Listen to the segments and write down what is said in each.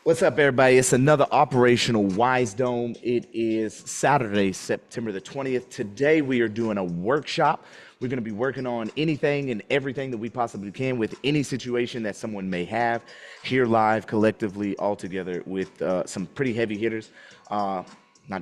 What's up, everybody? It's another operational Wisedome. It is Saturday, September the 20th. Today, we are doing a workshop. We're going to be working on anything and everything that we possibly can with any situation that someone may have here live, collectively, all together with some pretty heavy hitters. Not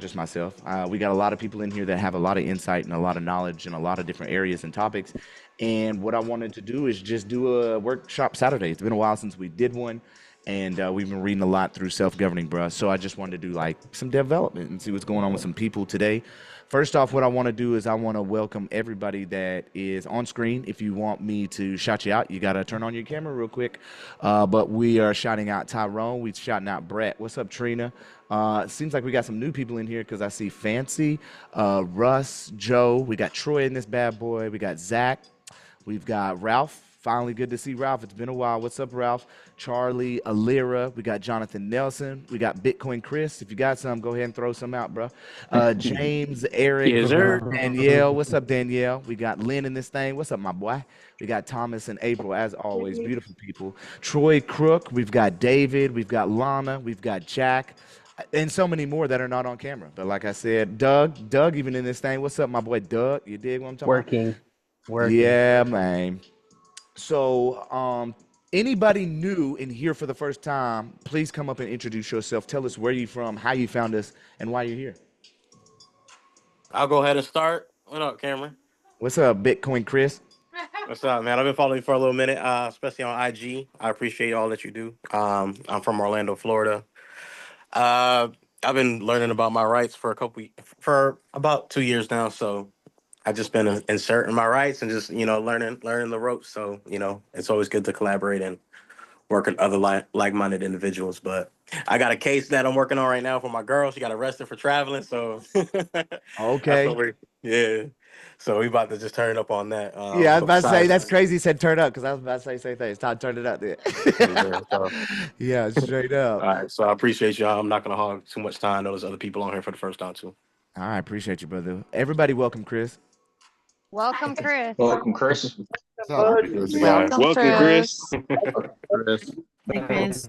just myself. We got a lot of people in here that have a lot of insight and a lot of knowledge in a lot of different areas and topics. And what I wanted to do is just do a workshop Saturday. It's been a while since we did one. And we've been reading a lot through self-governing, bro. So I just wanted to do like some development and see what's going on with some people today. First off, what I want to do is I want to welcome everybody that is on screen. If you want me to shout you out, you got to turn on your camera real quick. But we are shouting out Tyrone. We're shouting out Brett. What's up, Trina? It seems like we got some new people in here because I see Fancy, Russ, Joe. We got Troy in this bad boy. We got Zach. We've got Ralph. Finally, good to see Ralph. It's been a while. What's up, Ralph? Charlie, Alira. We got Jonathan Nelson. We got Bitcoin Chris. If you got some, go ahead and throw some out, bro. James, Eric, Yes, sir. Danielle. What's up, Danielle? We got Lynn in this thing. What's up, my boy? We got Thomas and April, as always. Beautiful people. Troy Crook. We've got David. We've got Lana. We've got Jack. And so many more that are not on camera. But like I said, Doug even in this thing. What's up, my boy Doug? You dig what I'm talking about? Working. Yeah, man. So, anybody new in here for the first time, please come up and introduce yourself. Tell us where you're from, how you found us, and why you're here. I'll go ahead and start. What up, Cameron? What's up, Bitcoin Chris? What's up, man? I've been following you for a little minute, especially on IG. I appreciate all that you do. I'm from Orlando, Florida. I've been learning about my rights for about 2 years now. So I've just been inserting my rights and just learning the ropes. So it's always good to collaborate and work with other like-minded individuals. But I got a case that I'm working on right now for my girl. She got arrested for traveling. So Okay. yeah. So we about to just turn up on that. Yeah, I was But about to say, besides, that's crazy you said turn up, because I was about to say same thing. It's time to turn it up there. yeah, so, Yeah, straight all up. right. So I appreciate y'all. I'm not gonna hog too much time. I know there's other people on here for the first time too. I appreciate you, brother. Everybody welcome Chris. Welcome, Chris. Welcome, Chris. Welcome, Welcome, Chris. Chris. Hey, Chris.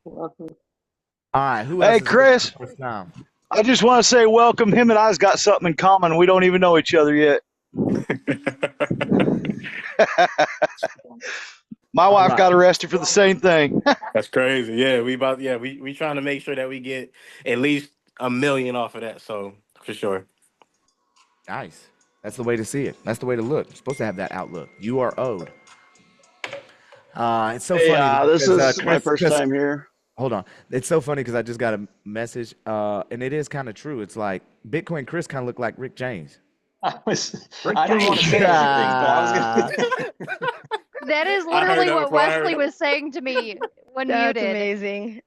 Welcome. All right, who else Hey, is here Chris. for the first time? I just want to say welcome. Him and I's got something in common. We don't even know each other yet. My All wife right. got arrested for the same thing. That's crazy. Yeah, we trying to make sure that we get at least $1 million off of that. So for sure. Nice. That's the way to see it. That's the way to look. You're supposed to have that outlook. You are owed. It's so Hey, funny. this because, is my first time here. Hold on. It's so funny because I just got a message, and it is kind of true. It's like Bitcoin Chris kind of looked like Rick James. I didn't want to say anything, but I was gonna. That is I heard literally that what before. I heard Wesley it. was saying to me when That's muted. amazing.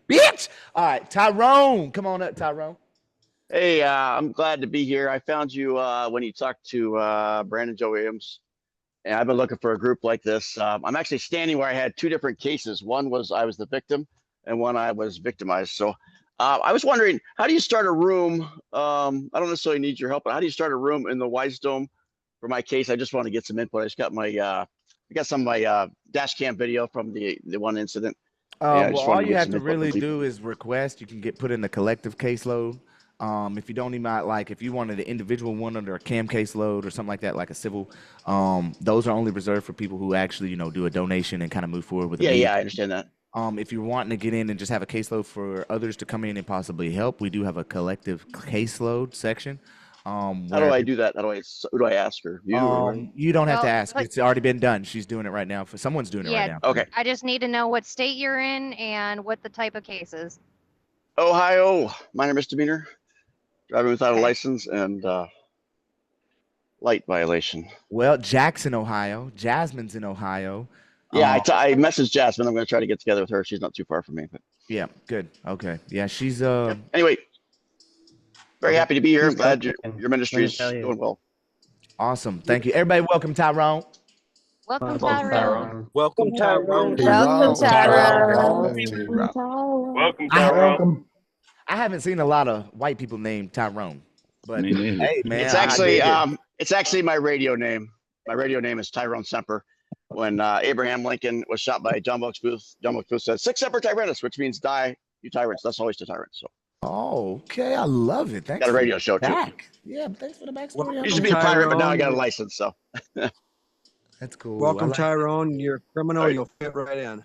Bitch! All right, Tyrone. Come on up, Tyrone. Hey, I'm glad to be here. I found you when you talked to Brandon Joe Williams, and I've been looking for a group like this. I'm actually standing where I had two different cases. One was I was the victim, and one I was victimized. So I was wondering, how do you start a room? I don't necessarily need your help, but how do you start a room in the Wisedome for my case? I just want to get some input. I just got my I got some of my dash cam video from the one incident. Yeah, I Well, just all wanted to you get have some to input from really people. do is request. You can get put in the collective caseload. If you don't even like, if you wanted an individual one under a CAM caseload or something like that, like a civil, those are only reserved for people who actually, do a donation and kind of move forward with a meeting. Yeah, I understand that. If you're wanting to get in and just have a caseload for others to come in and possibly help, we do have a collective caseload section. How do I do that? Who do I ask her? You? Or... You don't have to Well, ask. but- It's already been done. She's doing it right now. Someone's doing it right Yeah. now. Okay. I just need to know what state you're in and what the type of case is. Ohio, minor misdemeanor, driving without a license, and light violation. Well, Jackson, Ohio. Jasmine's in Ohio. Yeah, I messaged Jasmine. I'm going to try to get together with her. She's not too far from me. But Yeah, good. Okay. Yeah, she's anyway, very happy to be here. I'm Please glad go your ministry Let me is tell you. doing well. awesome. Thank you. Everybody welcome Tyrone. Welcome, Welcome, Tyrone. Welcome, Tyrone. Welcome, Tyrone. Welcome, I, Tyrone. I haven't seen a lot of white people named Tyrone. But Me neither. hey man, It's actually my radio name. My radio name is Tyrone Semper. when Abraham Lincoln was shot by John Wilkes Booth. John Wilkes Booth said, "Sic semper tyrannis," which means "Die, you tyrants." That's always the tyrant. So. Oh, okay. I love it. Thanks Got a for radio the show too. back. Yeah, thanks for the backstory. Used to be a pirate, but now I got a license. So. That's cool. Welcome, Tyrone. You're a criminal. You'll fit right in.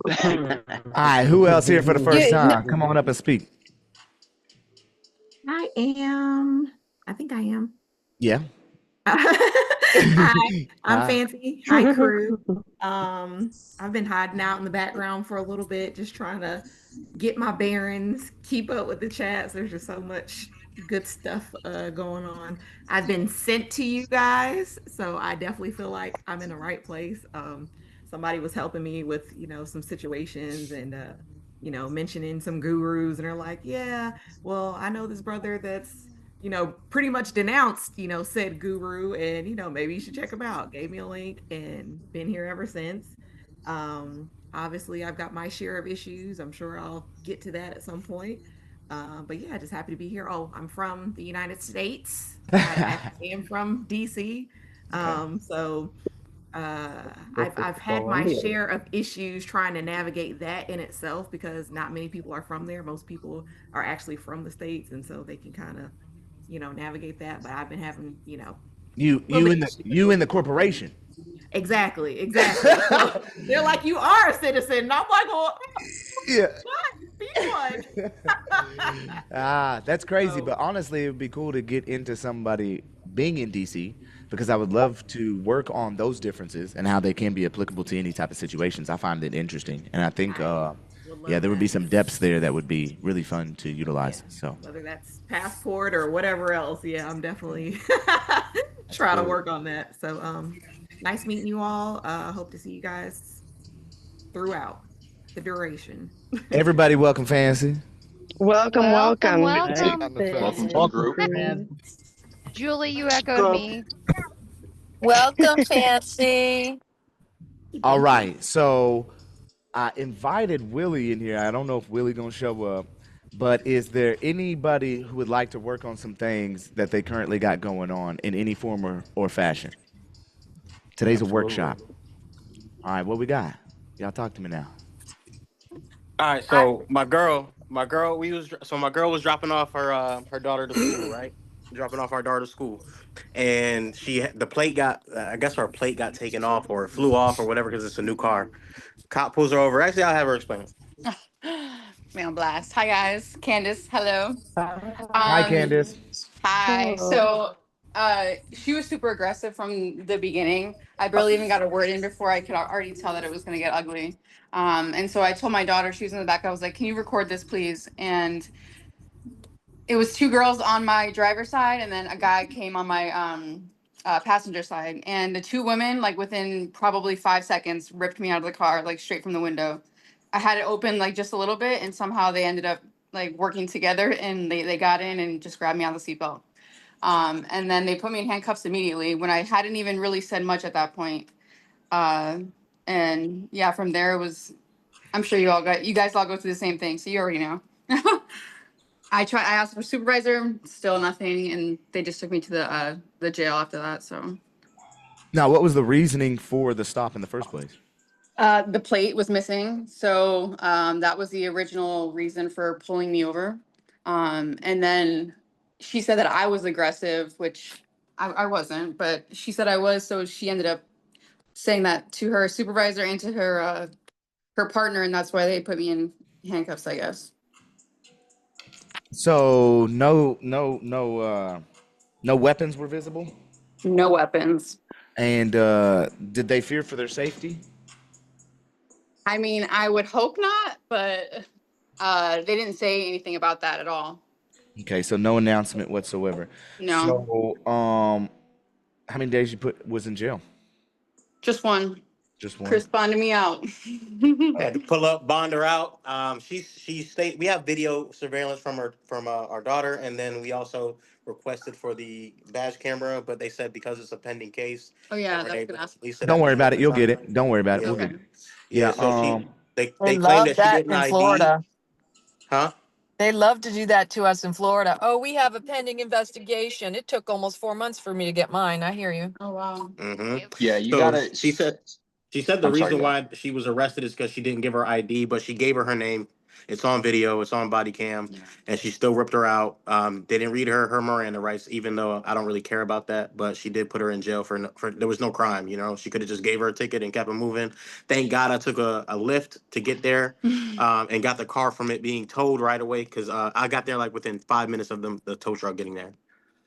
All right, who else here for the first time? Come on up and speak. I think I am. Yeah. Hi, I'm Hi. Fancy. Hi, crew. I've been hiding out in the background for a little bit, just trying to get my bearings, keep up with the chats. There's just so much good stuff going on. I've been sent to you guys, so I definitely feel like I'm in the right place. Somebody was helping me with, some situations and mentioning some gurus, and they're like, yeah, well, I know this brother that's pretty much denounced, said guru, and maybe you should check him out. Gave me a link and been here ever since. Obviously I've got my share of issues. I'm sure I'll get to that at some point. But yeah, just happy to be here. Oh, I'm from the United States. I actually am from DC. So I've had my share of issues trying to navigate that in itself, because not many people are from there. Most people are actually from the States, and so they can kind of navigate that. But I've been having you in the corporation. Exactly. So they're like, you are a citizen, and I'm like, well, yeah, be one. That's crazy. But honestly, it would be cool to get into somebody being in DC, because I would love to work on those differences and how they can be applicable to any type of situations. I find it interesting, and I think there would be some depths there that would be really fun to utilize. So whether that's passport or whatever else, I'm definitely trying to work on that. So nice meeting you all. Hope to see you guys throughout the duration. Everybody, welcome, Fancy. Welcome. Welcome, group. Julie, you echoed me. Welcome, Fancy. All right, so I invited Willie in here. I don't know if Willie gonna show up, but is there anybody who would like to work on some things that they currently got going on in any form or fashion? Today's a workshop. All right, what we got? Y'all talk to me now. All right, so my girl was dropping off her daughter to school, right? Dropping off our daughter to school, and the plate got I guess her plate got taken off or flew off or whatever, because it's a new car. Cop pulls her over. Actually, I'll have her explain it. Man blast. Hi guys, Candace. Hello. Hi, Candace. Hi. So she was super aggressive from the beginning. I barely even got a word in before I could already tell that it was going to get ugly. And so I told my daughter, she was in the back, I was like, can you record this please? And it was two girls on my driver's side, and then a guy came on my passenger side. And the two women, like within probably 5 seconds, ripped me out of the car, like straight from the window. I had it open like just a little bit, and somehow they ended up like working together, and they got in and just grabbed me out of the seatbelt. And then they put me in handcuffs immediately when I hadn't even really said much at that point. And yeah, from there it was, I'm sure you guys all go through the same thing, so you already know. I asked for supervisor, still nothing, and they just took me to the jail after that. So Now, what was the reasoning for the stop in the first place? the plate was missing, so that was the original reason for pulling me over. And then she said that I was aggressive, which I wasn't, but she said I was, so she ended up saying that to her supervisor and to her partner, and that's why they put me in handcuffs, I guess. So no weapons were visible? No weapons. And did they fear for their safety? I mean, I would hope not, but they didn't say anything about that at all. Okay, so no announcement whatsoever. No. So how many days was in jail? Just one. Just one. Chris bonded me out. I had to pull up, bond her out. She stayed. We have video surveillance from our daughter, and then we also requested for the badge camera, but they said because it's a pending case. Oh yeah, that's gonna ask. Don't worry about it. You'll get it. Don't worry about it. We'll Okay. get it. Yeah. So Yeah. they They claim love that she that didn't in ID. Florida. Huh? They love to do that to us in Florida. Oh, we have a pending investigation. It took almost 4 months for me to get mine. I hear you. Oh wow. Yeah, you gotta. She said the reason why she was arrested is because she didn't give her ID, but she gave her her name. It's on video. It's on body cam, and she still ripped her out. They didn't read her Miranda rights, even though I don't really care about that. But she did put her in jail for there was no crime. You know, she could have just gave her a ticket and kept it moving. Thank God I took a lift to get there, and got the car from it being towed right away because I got there like within 5 minutes of the tow truck getting there.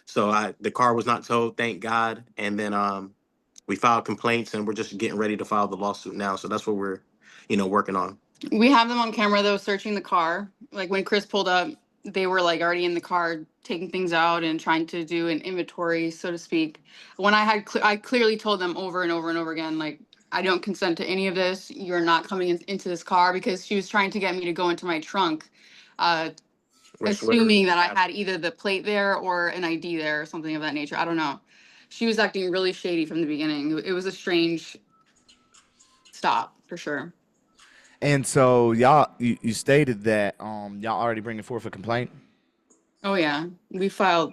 So the car was not towed, thank God. And then we filed complaints and we're just getting ready to file the lawsuit now. So that's what we're, working on. We have them on camera though, searching the car. Like when Chris pulled up, they were like already in the car, taking things out and trying to do an inventory, so to speak. When I clearly told them over and over and over again, like, I don't consent to any of this. You're not coming into this car, because she was trying to get me to go into my trunk, assuming that I had either the plate there or an ID there or something of that nature. I don't know. She was acting really shady from the beginning. It was a strange stop for sure. And so y'all, you stated that y'all already bringing forth a complaint. Oh yeah, we filed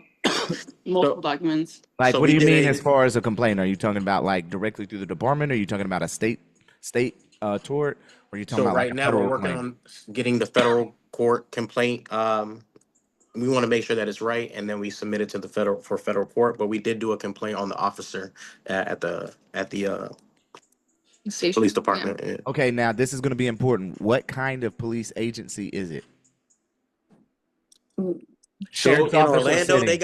multiple documents. Like, So what do we you did mean a- as far as a complaint? Are you talking about like directly through the department? Or are you talking about a state tort? Or are you talking So about like right a now we're federal working claim? on getting the federal court complaint. We want to make sure that it's right, and then we submit it to the federal court. But we did do a complaint on the officer at the Station. police department. Yeah. Okay, now this is going to be important. What kind of police agency is it? So Sheriff's in office or Orlando, city?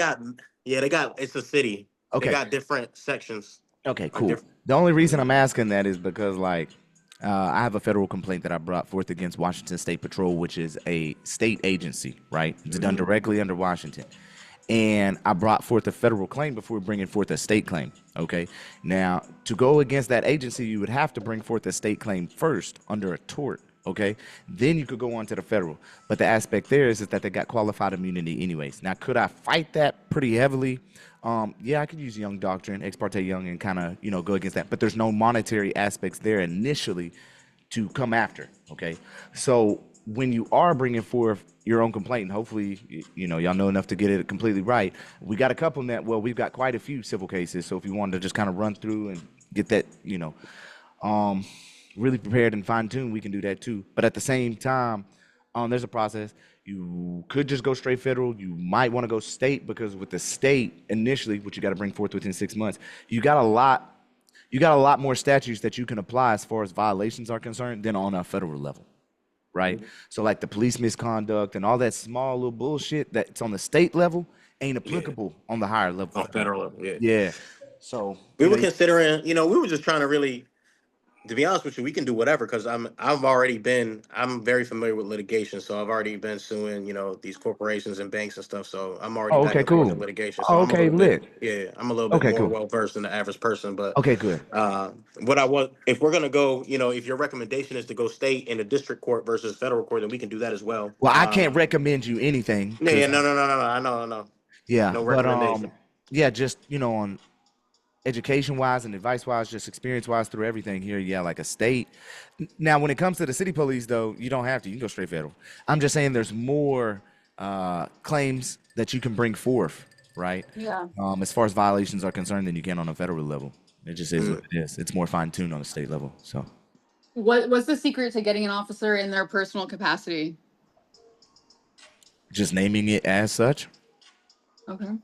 it's a city. They Okay. got different sections. Okay, Like cool. The only reason I'm asking that is because, like, I have a federal complaint that I brought forth against Washington State Patrol, which is a state agency, right? It's done directly under Washington. And I brought forth a federal claim before bringing forth a state claim, okay? Now, to go against that agency, you would have to bring forth a state claim first under a tort, okay? Then you could go on to the federal. But the aspect there is that they got qualified immunity anyways. Now, could I fight that pretty heavily? Yeah, I could use Young Doctrine, Ex parte Young, and kind of, go against that. But there's no monetary aspects there initially to come after, okay? So when you are bringing forth your own complaint, and hopefully, y'all know enough to get it completely right. We got a couple we've got quite a few civil cases. So if you wanted to just kind of run through and get that, really prepared and fine-tuned, we can do that too. But at the same time, there's a process. You could just go straight federal. You might want to go state, because with the state initially, which you got to bring forth within 6 months, you got a lot more statutes that you can apply as far as violations are concerned than on a federal level, right? So like the police misconduct and all that small little bullshit that's on the state level ain't applicable on the higher level. On federal level, yeah. Yeah. So We were considering, we were just trying to really, to be honest with you, we can do whatever, because I'm very familiar with litigation, so I've already been suing, these corporations and banks and stuff. So I'm already back and forth in litigation. So I'm a little bit, I'm a little bit more well versed than the average person. But okay, good. If we're gonna go, if your recommendation is to go state in the district court versus federal court, then we can do that as well. Well, I can't recommend you anything. Yeah, no, I know. Yeah, no but recommendation. yeah, just on education wise and advice wise, just experience wise through everything here. Yeah, like a state. Now, when it comes to the city police, though, you don't have to. You can go straight federal. I'm just saying there's more claims that you can bring forth, right? Yeah. As far as violations are concerned, than you can on a federal level. It just is what it is. It's more fine tuned on a state level. So, What's the secret to getting an officer in their personal capacity? just naming it as such. Okay.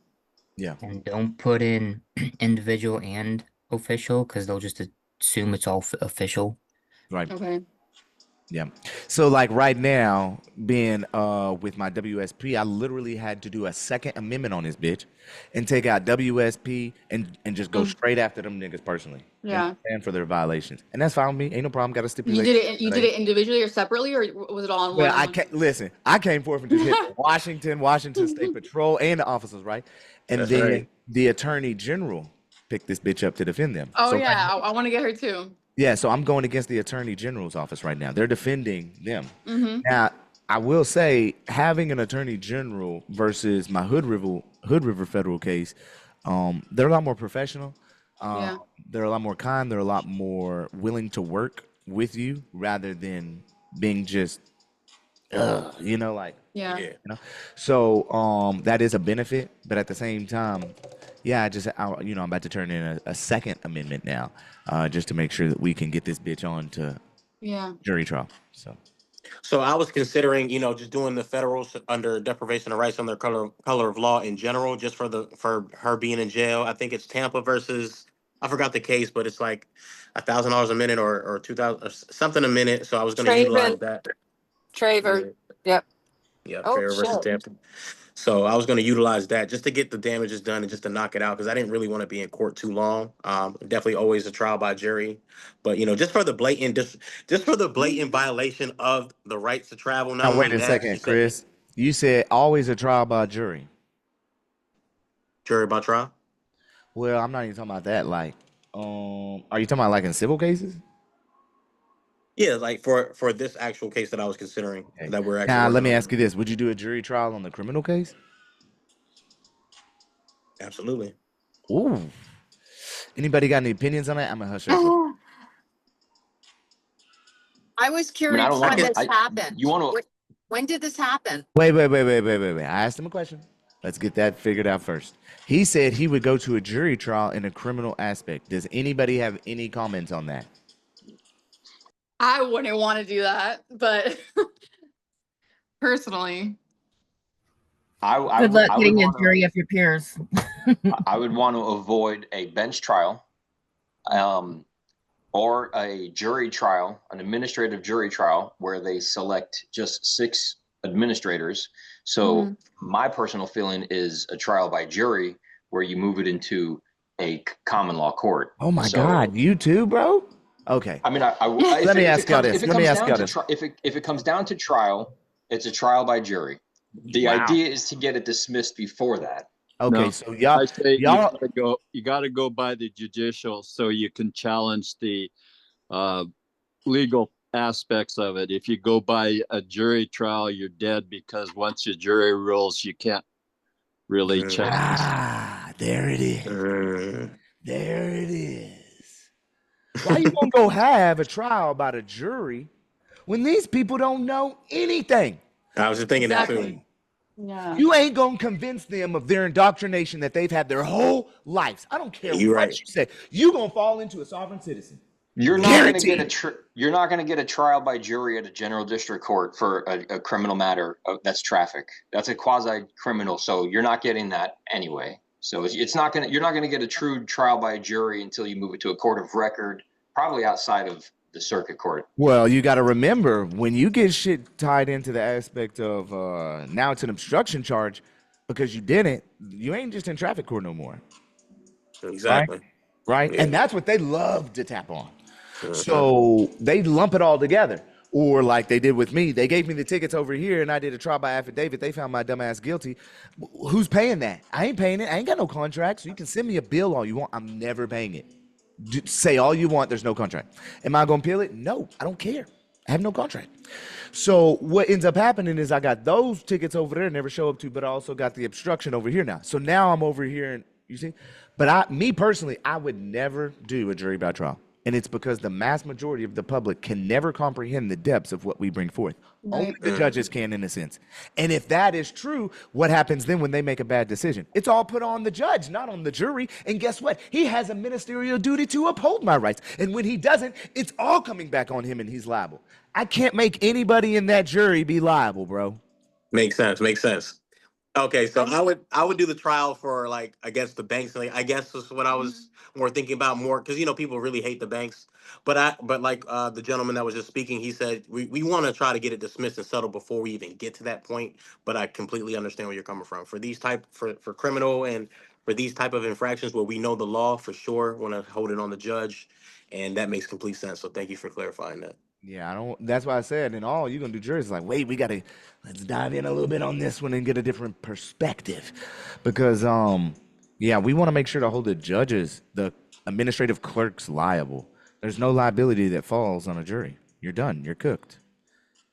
Yeah. And don't put in individual and official, because they'll just assume it's all official. Right. Okay. Yeah. So like right now, being with my WSP, I literally had to do a second amendment on this bitch and take out WSP and just go straight after them niggas personally. Yeah. And for their violations. And that's fine with me. Ain't no problem. Got to stipulate. You did it individually or separately, or was it all in one? Well, listen, I came forth and just hit Washington State Patrol and the officers, right? And That's then right. the Attorney General picked this bitch up to defend them. Oh So yeah, I want to get her too. yeah, so I'm going against the Attorney General's office right now. They're defending them. Mm-hmm. Now, I will say, having an Attorney General versus my Hood River federal case, they're a lot more professional. Yeah. They're a lot more kind. They're a lot more willing to work with you rather than being just you know, like, Yeah. you know. So that is a benefit, but at the same time, yeah, you know, I'm about to turn in a second amendment now, just to make sure that we can get this bitch on to Yeah. jury trial. So I was considering, you know, just doing the federal under deprivation of rights under color of law in general, just for her being in jail. I think it's Tampa versus, I forgot the case, but it's like $1,000 a minute or 2,000 or something a minute. So I was going to utilize Traven, that. Traver. Yeah, Yep. yeah, Oh, Traver versus shit. Tampa. So I was going to utilize that just to get the damages done and just to knock it out because I didn't really want to be in court too long. Definitely always a trial by jury, but you know, just for the blatant, just for the blatant violation of the rights to travel. Not Now, wait only a that, she second, said Chris. You said always a trial by jury. jury by trial. Well, I'm not even talking about that. Like, are you talking about like in civil cases? Yeah, like for this actual case that I was considering Okay. that we're actually Now, let working me on. ask you this: would you do a jury trial on the criminal case? Absolutely. Ooh. Anybody got any opinions on that? I'm gonna hush up. I was I mean, I don't curious I when want can. this to. happened. You want to? When did this happen? Wait. I asked him a question. Let's get that figured out first. He said he would go to a jury trial in a criminal aspect. Does anybody have any comments on that? I wouldn't want to do that, but personally, Good luck I would getting a want to. jury of your peers. I would want to avoid a bench trial, or a jury trial, an administrative jury trial, where they select just 6 administrators. So my personal feeling is a trial by jury, where you move it into a common law court. Oh my So, God, you too, bro? Okay. I mean, Let me ask y'all this. if it Let me comes ask down y'all to this. if it comes down to trial, it's a trial by jury. The Wow. idea is to get it dismissed before that. Okay, No, so I say y'all you gotta go by the judicial so you can challenge the legal aspects of it. If you go by a jury trial, you're dead because once the jury rules, you can't really challenge. there it is. Mm. There it is. Why you gonna go have a trial by the jury when these people don't know anything? I was just thinking that too. yeah. You ain't gonna convince them of their indoctrination that they've had their whole lives. I don't care You're what right. you say. You gonna fall into a sovereign citizen. You're not going to get Guaranteed. you're not going to get a trial by jury at a general district court for a criminal matter that's traffic. That's a quasi criminal, so you're not getting that anyway. So it's not going to you're not going to get a true trial by jury until you move it to a court of record, probably outside of the circuit court. Well, you got to remember when you get shit tied into the aspect of now it's an obstruction charge because you didn't. You ain't just in traffic court no more, Exactly. right? Yeah. And that's what they love to tap on. Uh-huh. So they lump it all together. Or like they did with me, they gave me the tickets over here and I did a trial by affidavit. They found my dumb ass guilty. Who's paying that? I ain't paying it. I ain't got no contract. So you can send me a bill all you want. I'm never paying it. Say all you want. There's no contract. Am I going to appeal it? No, I don't care. I have no contract. So what ends up happening is I got those tickets over there, never show up to, but I also got the obstruction over here now. So now I'm over here and you see, but me personally, I would never do a jury by trial. And it's because the mass majority of the public can never comprehend the depths of what we bring forth. Only the judges can, in a sense. And if that is true, what happens then when they make a bad decision? It's all put on the judge, not on the jury. And guess what? He has a ministerial duty to uphold my rights. And when he doesn't, it's all coming back on him and he's liable. I can't make anybody in that jury be liable, bro. Makes sense. Makes sense. Okay, so I would do the trial for like against the banks. Like I guess is what I was more thinking about more because you know people really hate the banks. But like the gentleman that was just speaking, he said we want to try to get it dismissed and settled before we even get to that point. But I completely understand where you're coming from. For these type for criminal and for these type of infractions where we know the law for sure, want to hold it on the judge, and that makes complete sense. So thank you for clarifying that. Yeah, I don't. That's why I said, and all you're gonna do juries like, wait, let's dive in a little bit on this one and get a different perspective, because yeah, we want to make sure to hold the judges, the administrative clerks liable. There's no liability that falls on a jury. You're done. You're cooked.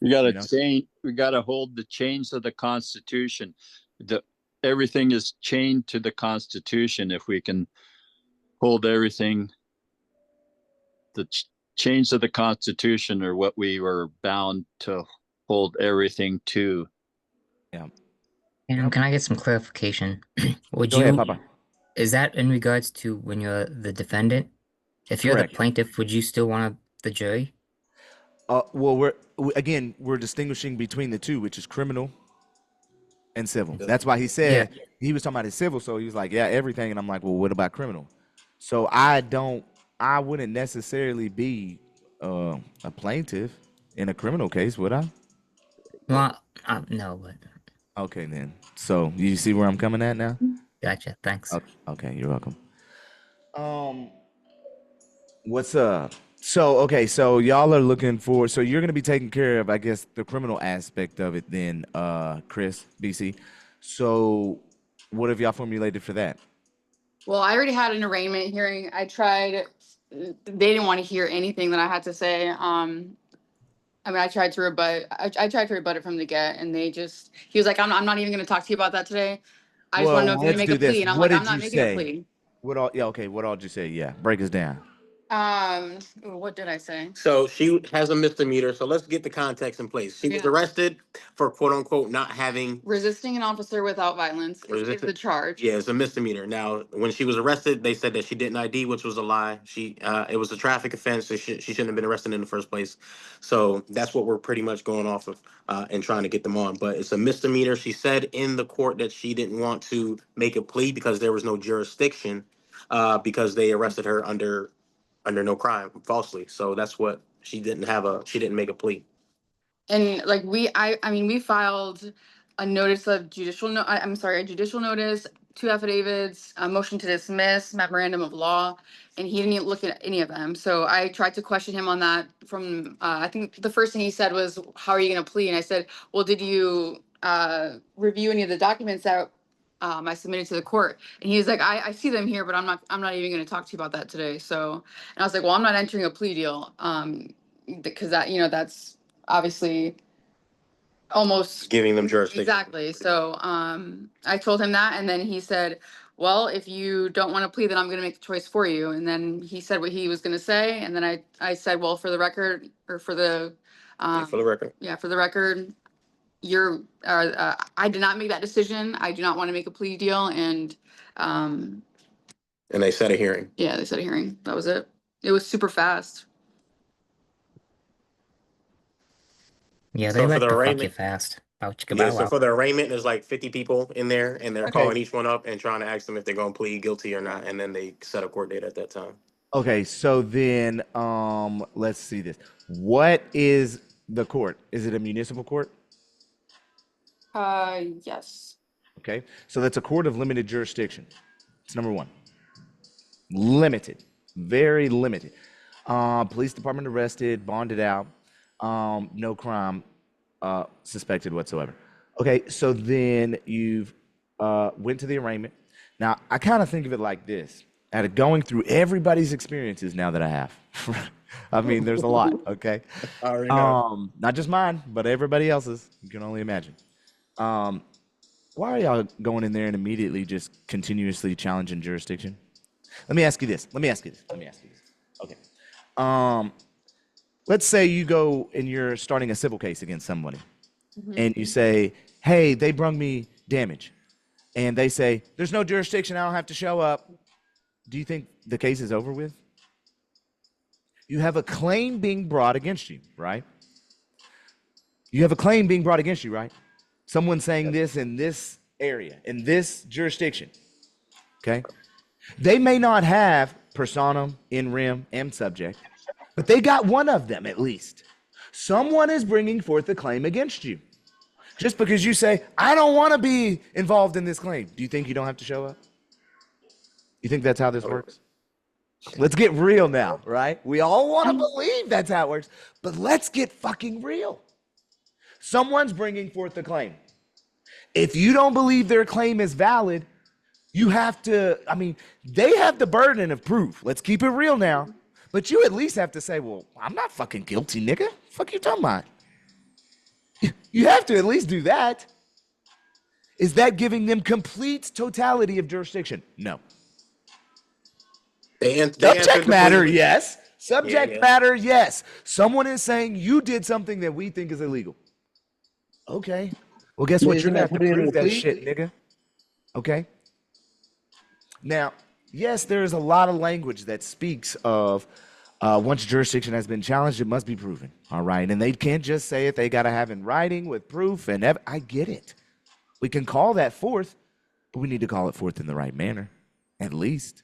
We got You to know? change. We got to hold the chains of the Constitution. Everything is chained to the Constitution. If we can hold everything, the chains of the Constitution are what we were bound to hold everything to. Yeah. And can I get some clarification? Would Go ahead, you, Papa. is that in regards to when you're the defendant? If you're the Correct. plaintiff, would you still want the jury? Well, we're distinguishing between the two, which is criminal and civil. That's why he said he was talking about his civil, so he was like, yeah, everything, and I'm like, well, what about criminal? So I wouldn't necessarily be a plaintiff in a criminal case, would I? Well, no, but Okay, then. So you see where I'm coming at now? gotcha. Thanks. Okay, you're welcome. What's up? So y'all are looking for, so you're gonna be taking care of, I guess, the criminal aspect of it then, Chris, BC. So what have y'all formulated for that? Well, I already had an arraignment hearing. I tried, they didn't want to hear anything that I had to say. I mean, I tried to rebut, I tried to rebut it from the get, and he was like, I'm not even gonna talk to you about that today. I just want to know if you're gonna make a plea. And I'm like, I'm not making a plea. What all did you say? Yeah, break us down. What did I say? So she has a misdemeanor. So let's get the context in place. She was arrested for quote unquote not having Resisting an officer without violence is the charge. Yeah, it's a misdemeanor. Now, when she was arrested, they said that she didn't ID, which was a lie. It was a traffic offense, so she shouldn't have been arrested in the first place. So that's what we're pretty much going off of and trying to get them on. But it's a misdemeanor. She said in the court that she didn't want to make a plea because there was no jurisdiction because they arrested her under no crime falsely. So that's what she didn't make a plea. And like I mean, we filed a notice of judicial a judicial notice, 2 affidavits, a motion to dismiss, memorandum of law, and he didn't even look at any of them. So I tried to question him on that from I think the first thing he said was, how are you going to plea? And I said, well, did you review any of the documents that I submitted to the court? And he was like, I see them here, but I'm not even going to talk to you about that today. So, and I was like, well, I'm not entering a plea deal because that, that's obviously almost Giving them jurisdiction. Exactly. So I told him that, and then he said, well, if you don't want to plead, then I'm going to make the choice for you. And then he said what he was going to say, and then I said, well, for the record, or for the For the record. yeah, for the record, I did not make that decision. I do not want to make a plea deal. And they set a hearing. yeah, they set a hearing. That was it. It was super fast. Yeah, So they for like the to fuck arraignment- you fast. So for the arraignment, there's like 50 people in there, and they're Okay. calling each one up and trying to ask them if they're going to plead guilty or not, and then they set a court date at that time. Okay, so then let's see this. What is the court? Is it a municipal court? Yes. Okay, so that's a court of limited jurisdiction. It's number one. Limited, very limited. Police department arrested, bonded out, no crime suspected whatsoever. Okay, so then you've went to the arraignment. Now, I kind of think of it like this. Out of going through everybody's experiences now that I have. I mean, there's a lot, okay? I already know. Not just mine, but everybody else's. You can only imagine. Why are y'all going in there and immediately just continuously challenging jurisdiction? Let me ask you this. Okay. Let's say you go and you're starting a civil case against somebody, and you say, hey, they brung me damage. And they say, there's no jurisdiction, I don't have to show up. Do you think the case is over with? You have a claim being brought against you, right? Someone saying this in this area, in this jurisdiction, okay? They may not have personam, in rem, and subject, but they got one of them at least. Someone is bringing forth a claim against you. Just because you say, I don't want to be involved in this claim, do you think you don't have to show up? You think that's how this works? Let's get real now, right? We all want to believe that's how it works, but let's get fucking real. Someone's bringing forth a claim. If you don't believe their claim is valid, you have to, they have the burden of proof. Let's keep it real now. But you at least have to say, well, I'm not fucking guilty, nigga. Fuck you talking about? You have to at least do that. Is that giving them complete totality of jurisdiction? No. Subject matter, yes. Subject matter, yes. Someone is saying you did something that we think is illegal. Okay. Well, guess what? You're Isn't gonna that have to putting it in prove the that plea? shit, nigga. Okay. Now, yes, there is a lot of language that speaks of once jurisdiction has been challenged, it must be proven. All right. And they can't just say it. They got to have in writing with proof. And I get it. We can call that forth, but we need to call it forth in the right manner, at least.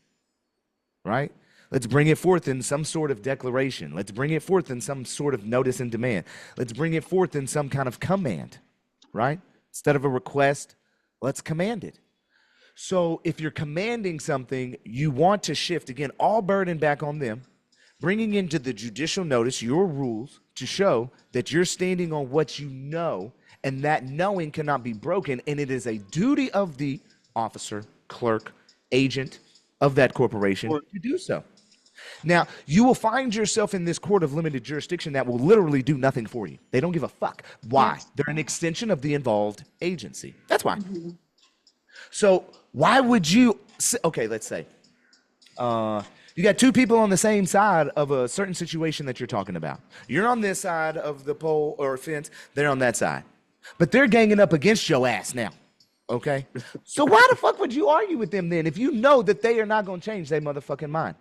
Right? Let's bring it forth in some sort of declaration. Let's bring it forth in some sort of notice and demand. Let's bring it forth in some kind of command. Right? Instead of a request, let's command it. So if you're commanding something, you want to shift, again, all burden back on them, bringing into the judicial notice your rules to show that you're standing on what you know, and that knowing cannot be broken, and it is a duty of the officer, clerk, agent of that corporation to do so. Now, you will find yourself in this court of limited jurisdiction that will literally do nothing for you. They don't give a fuck. Why? Yes. They're an extension of the involved agency. That's why. Mm-hmm. So why would you, okay, let's say, you got two people on the same side of a certain situation that you're talking about. You're on this side of the pole or fence, they're on that side. But they're ganging up against your ass now, okay? So why the fuck would you argue with them then if you know that they are not going to change their motherfucking mind?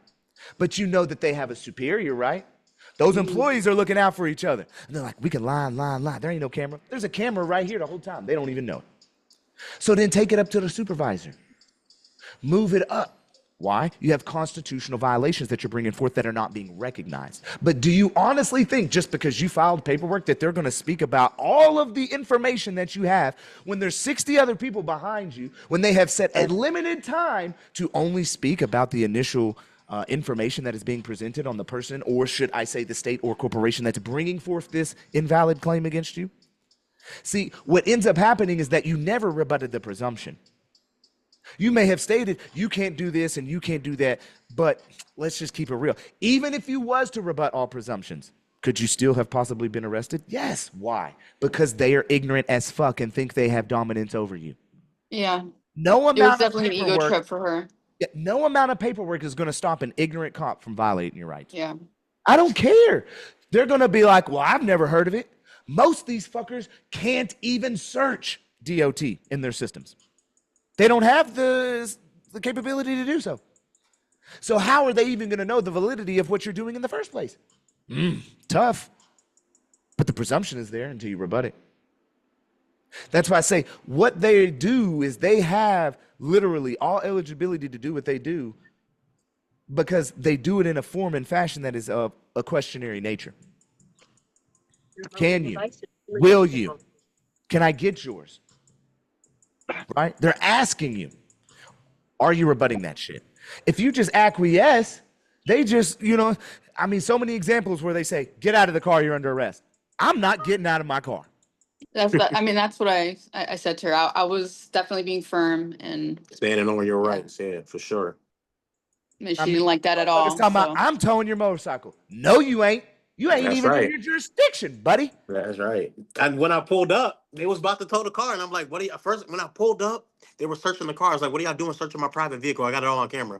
But you know that they have a superior, right? Those employees are looking out for each other. And they're like, we can lie. There ain't no camera. There's a camera right here the whole time. They don't even know it. So then take it up to the supervisor. Move it up. Why? You have constitutional violations that you're bringing forth that are not being recognized. But do you honestly think just because you filed paperwork that they're going to speak about all of the information that you have when there's 60 other people behind you, when they have set a limited time to only speak about the initial information that is being presented on the person, or should I say the state or corporation that's bringing forth this invalid claim against you? See, what ends up happening is that you never rebutted the presumption. You may have stated you can't do this and you can't do that, but let's just keep it real. Even if you was to rebut all presumptions, could you still have possibly been arrested? Yes. Why? Because they are ignorant as fuck and think they have dominance over you. Yeah. No It was amount of definitely an ego paperwork, trip for her. no amount of paperwork is going to stop an ignorant cop from violating your rights. Yeah. I don't care. They're going to be like, well, I've never heard of it. Most of these fuckers can't even search DOT in their systems. They don't have the capability to do so. So how are they even going to know the validity of what you're doing in the first place? Tough. But the presumption is there until you rebut it. That's why I say what they do is they have literally all eligibility to do what they do because they do it in a form and fashion that is of a questionary nature. Can you? Will you? Can I get yours? Right? They're asking you. Are you rebutting that shit? If you just acquiesce, they just, so many examples where they say, get out of the car, you're under arrest. I'm not getting out of my car. That's what I said to her. I was definitely being firm and Standing on your rights, yeah, for sure. she didn't like that at all. I'm towing your motorcycle. No, you ain't. You ain't That's even right. in your jurisdiction, buddy. That's right. And when I pulled up, they was about to tow the car, and I'm like, "What are you?" First, when I pulled up, they were searching the car. I was like, "What are y'all doing searching my private vehicle? I got it all on camera."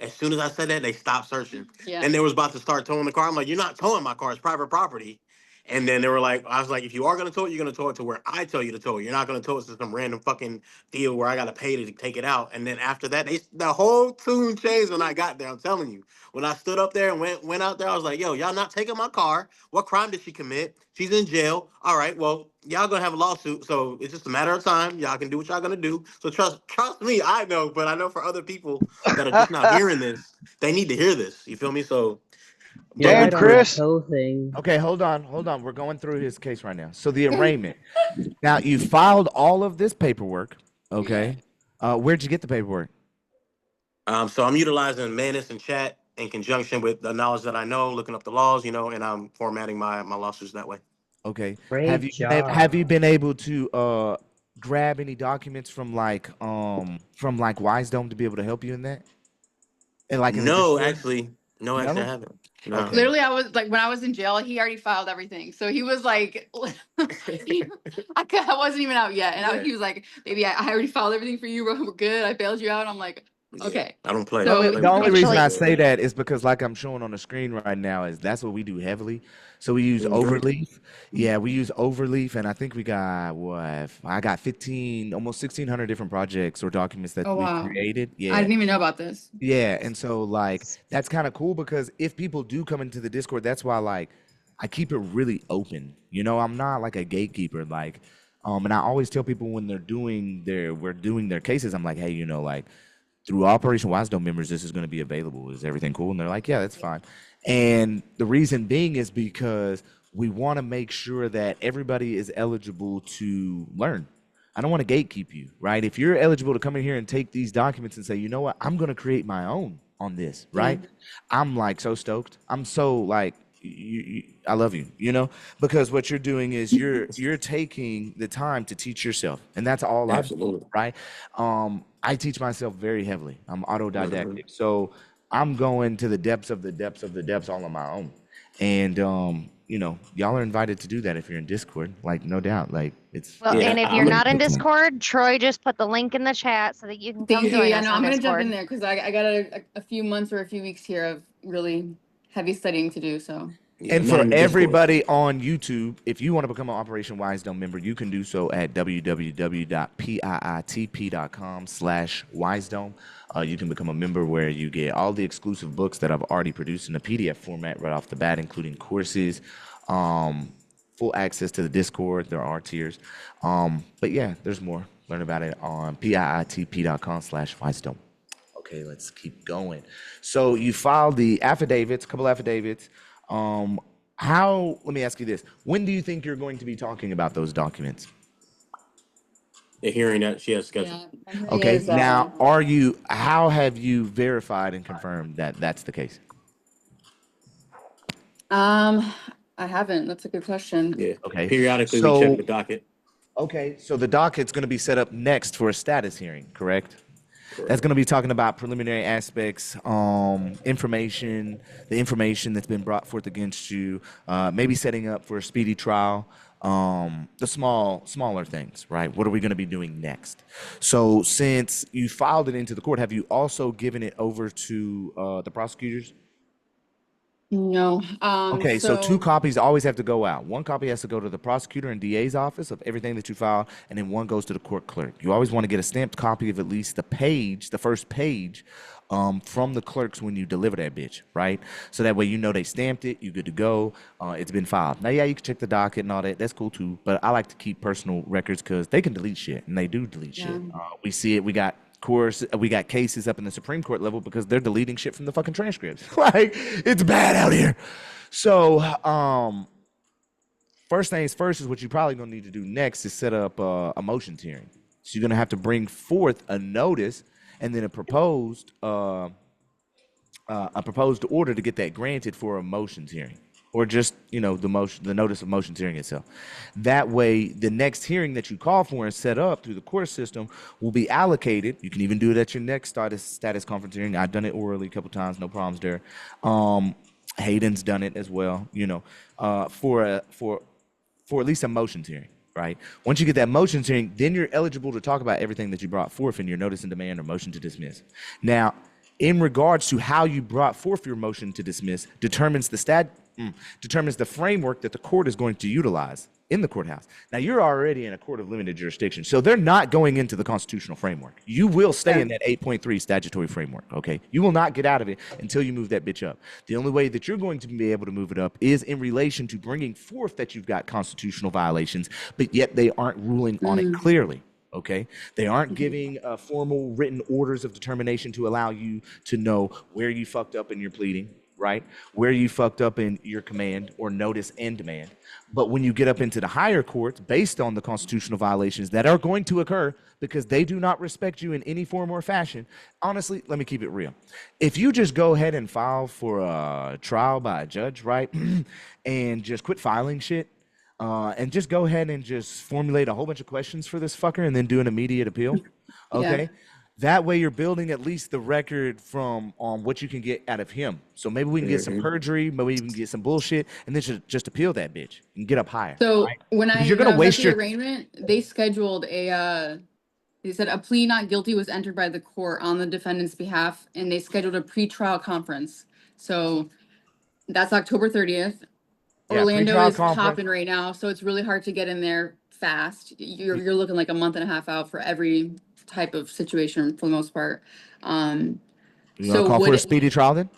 As soon as I said that, they stopped searching. Yeah. And they was about to start towing the car. I'm like, "You're not towing my car. It's private property." And then they were like, I was like, if you are going to tow it, you're going to tow it to where I tell you to tow it. You're not going to tow it to some random fucking deal where I got to pay to take it out. And then after that, the whole tune changed when I got there. I'm telling you. When I stood up there and went out there, I was like, yo, y'all not taking my car. What crime did she commit? She's in jail. All right, well, y'all going to have a lawsuit. So it's just a matter of time. Y'all can do what y'all going to do. So trust me, I know. But I know for other people that are just not hearing this, they need to hear this. You feel me? So Yeah, and Chris. Okay, hold on. We're going through his case right now. So the arraignment. Now you filed all of this paperwork. Okay. Where'd you get the paperwork? So I'm utilizing Manus and chat in conjunction with the knowledge that I know, looking up the laws, and I'm formatting my lawsuits that way. Okay. Have you been able to grab any documents from Wisedome to be able to help you in that? And No, actually, I haven't. No. Okay. Literally, I was like, when I was in jail, he already filed everything. So he was like, I wasn't even out yet. And he was like, baby, I already filed everything for you. We're good. I bailed you out. I'm like, Okay. I don't play. So The only reason I Actually- say that is because, like I'm showing on the screen right now, is that's what we do heavily. So we use overleaf. Yeah, we use overleaf, and I think we got what? I got 15, almost 1,600 different projects or documents that oh we've wow. created. I Yeah, didn't even know about this. yeah, and so like that's kind of cool because if people do come into the Discord, that's why like I keep it really open. You know, I'm not like a gatekeeper. Like, and I always tell people when we're doing their cases, I'm like, hey, you know, like through Operation Wisedome members, this is going to be available. Is everything cool? And they're like, yeah, that's fine. And the reason being is because we want to make sure that everybody is eligible to learn. I don't want to gatekeep you, right? If you're eligible to come in here and take these documents and say, you know what, I'm going to create my own on this, right? I'm like so stoked. I'm so like, I love you, you know, because what you're doing is you're taking the time to teach yourself, and that's all I do, right? I teach myself very heavily. I'm autodidactic, so I'm going to the depths of the depths of the depths all on my own. And you know, y'all are invited to do that if you're in Discord, like no doubt. Like it's Well, Yeah, and if I'm you're in- not in Discord, Troy just put the link in the chat so that you can come Thank you. join Yeah, us no, on I'm gonna Discord. jump in there because I got a few months or a few weeks here of really heavy studying to do. So Yeah, and I'm not for in the Discord. everybody on YouTube, if you want to become an Operation Wisedome member, you can do so at www.piitp.com/Wisedome. You can become a member where you get all the exclusive books that I've already produced in a PDF format right off the bat, including courses, full access to the Discord. There are tiers. But yeah, there's more. Learn about it on piitp.com/Wisedome. Okay, let's keep going. So you filed the affidavits, a couple affidavits. Let me ask you this. When do you think you're going to be talking about those documents? The hearing that she has scheduled. my hearing Okay, is, now how have you verified and confirmed that that's the case? I haven't. That's a good question. Yeah. Okay, Periodically, we check the docket. okay, so the docket's going to be set up next for a status hearing, correct? That's going to be talking about preliminary aspects, information, the information that's been brought forth against you, maybe setting up for a speedy trial, the smaller things, right? What are we going to be doing next? So since you filed it into the court, have you also given it over to the prosecutors? No. Okay, so 2 copies always have to go out. 1 copy has to go to the prosecutor and DA's office of everything that you filed, and then 1 goes to the court clerk. You always want to get a stamped copy of at least the first page, from the clerks when you deliver that bitch, right? So that way you know they stamped it, you're good to go, it's been filed. Now, yeah, you can check the docket and all that. That's cool too, but I like to keep personal records because they can delete shit, and they do delete shit. We see it. We got cases up in the Supreme Court level because they're deleting shit from the fucking transcripts. Like, it's bad out here. So, first things first is what you're probably gonna need to do next is set up a motions hearing. So you're gonna have to bring forth a notice and then a proposed order to get that granted for a motions hearing, or just the notice of motions hearing itself. That way, the next hearing that you call for and set up through the court system will be allocated. You can even do it at your next status conference hearing. I've done it orally a couple times, no problems there. Hayden's done it as well. For at least a motions hearing. Right. Once you get that motions hearing, then you're eligible to talk about everything that you brought forth in your notice and demand or motion to dismiss. Now, in regards to how you brought forth your motion to dismiss, determines the framework that the court is going to utilize in the courthouse. Now, you're already in a court of limited jurisdiction, so they're not going into the constitutional framework. You will stay in that 8.3 statutory framework, okay? You will not get out of it until you move that bitch up. The only way that you're going to be able to move it up is in relation to bringing forth that you've got constitutional violations, but yet they aren't ruling on it clearly. Okay, they aren't giving formal written orders of determination to allow you to know where you fucked up in your pleading, right? Where you fucked up in your command or notice and demand. But when you get up into the higher courts, based on the constitutional violations that are going to occur because they do not respect you in any form or fashion, honestly, let me keep it real. If you just go ahead and file for a trial by a judge, right, and just quit filing shit, and just go ahead and just formulate a whole bunch of questions for this fucker and then do an immediate appeal. Okay. Yeah. That way you're building at least the record from what you can get out of him. So maybe we can get some perjury, maybe we can get some bullshit, and then just appeal that bitch and get up higher. So right? when I you're gonna was waste at the arraignment, they scheduled a They said a plea not guilty was entered by the court on the defendant's behalf, and they scheduled a pretrial conference. So that's October 30th. Yeah, Orlando pretrial is conference. popping right now, so it's really hard to get in there fast. You're looking like a month and a half out for every type of situation for the most part. You want to So call for a would speedy trial then?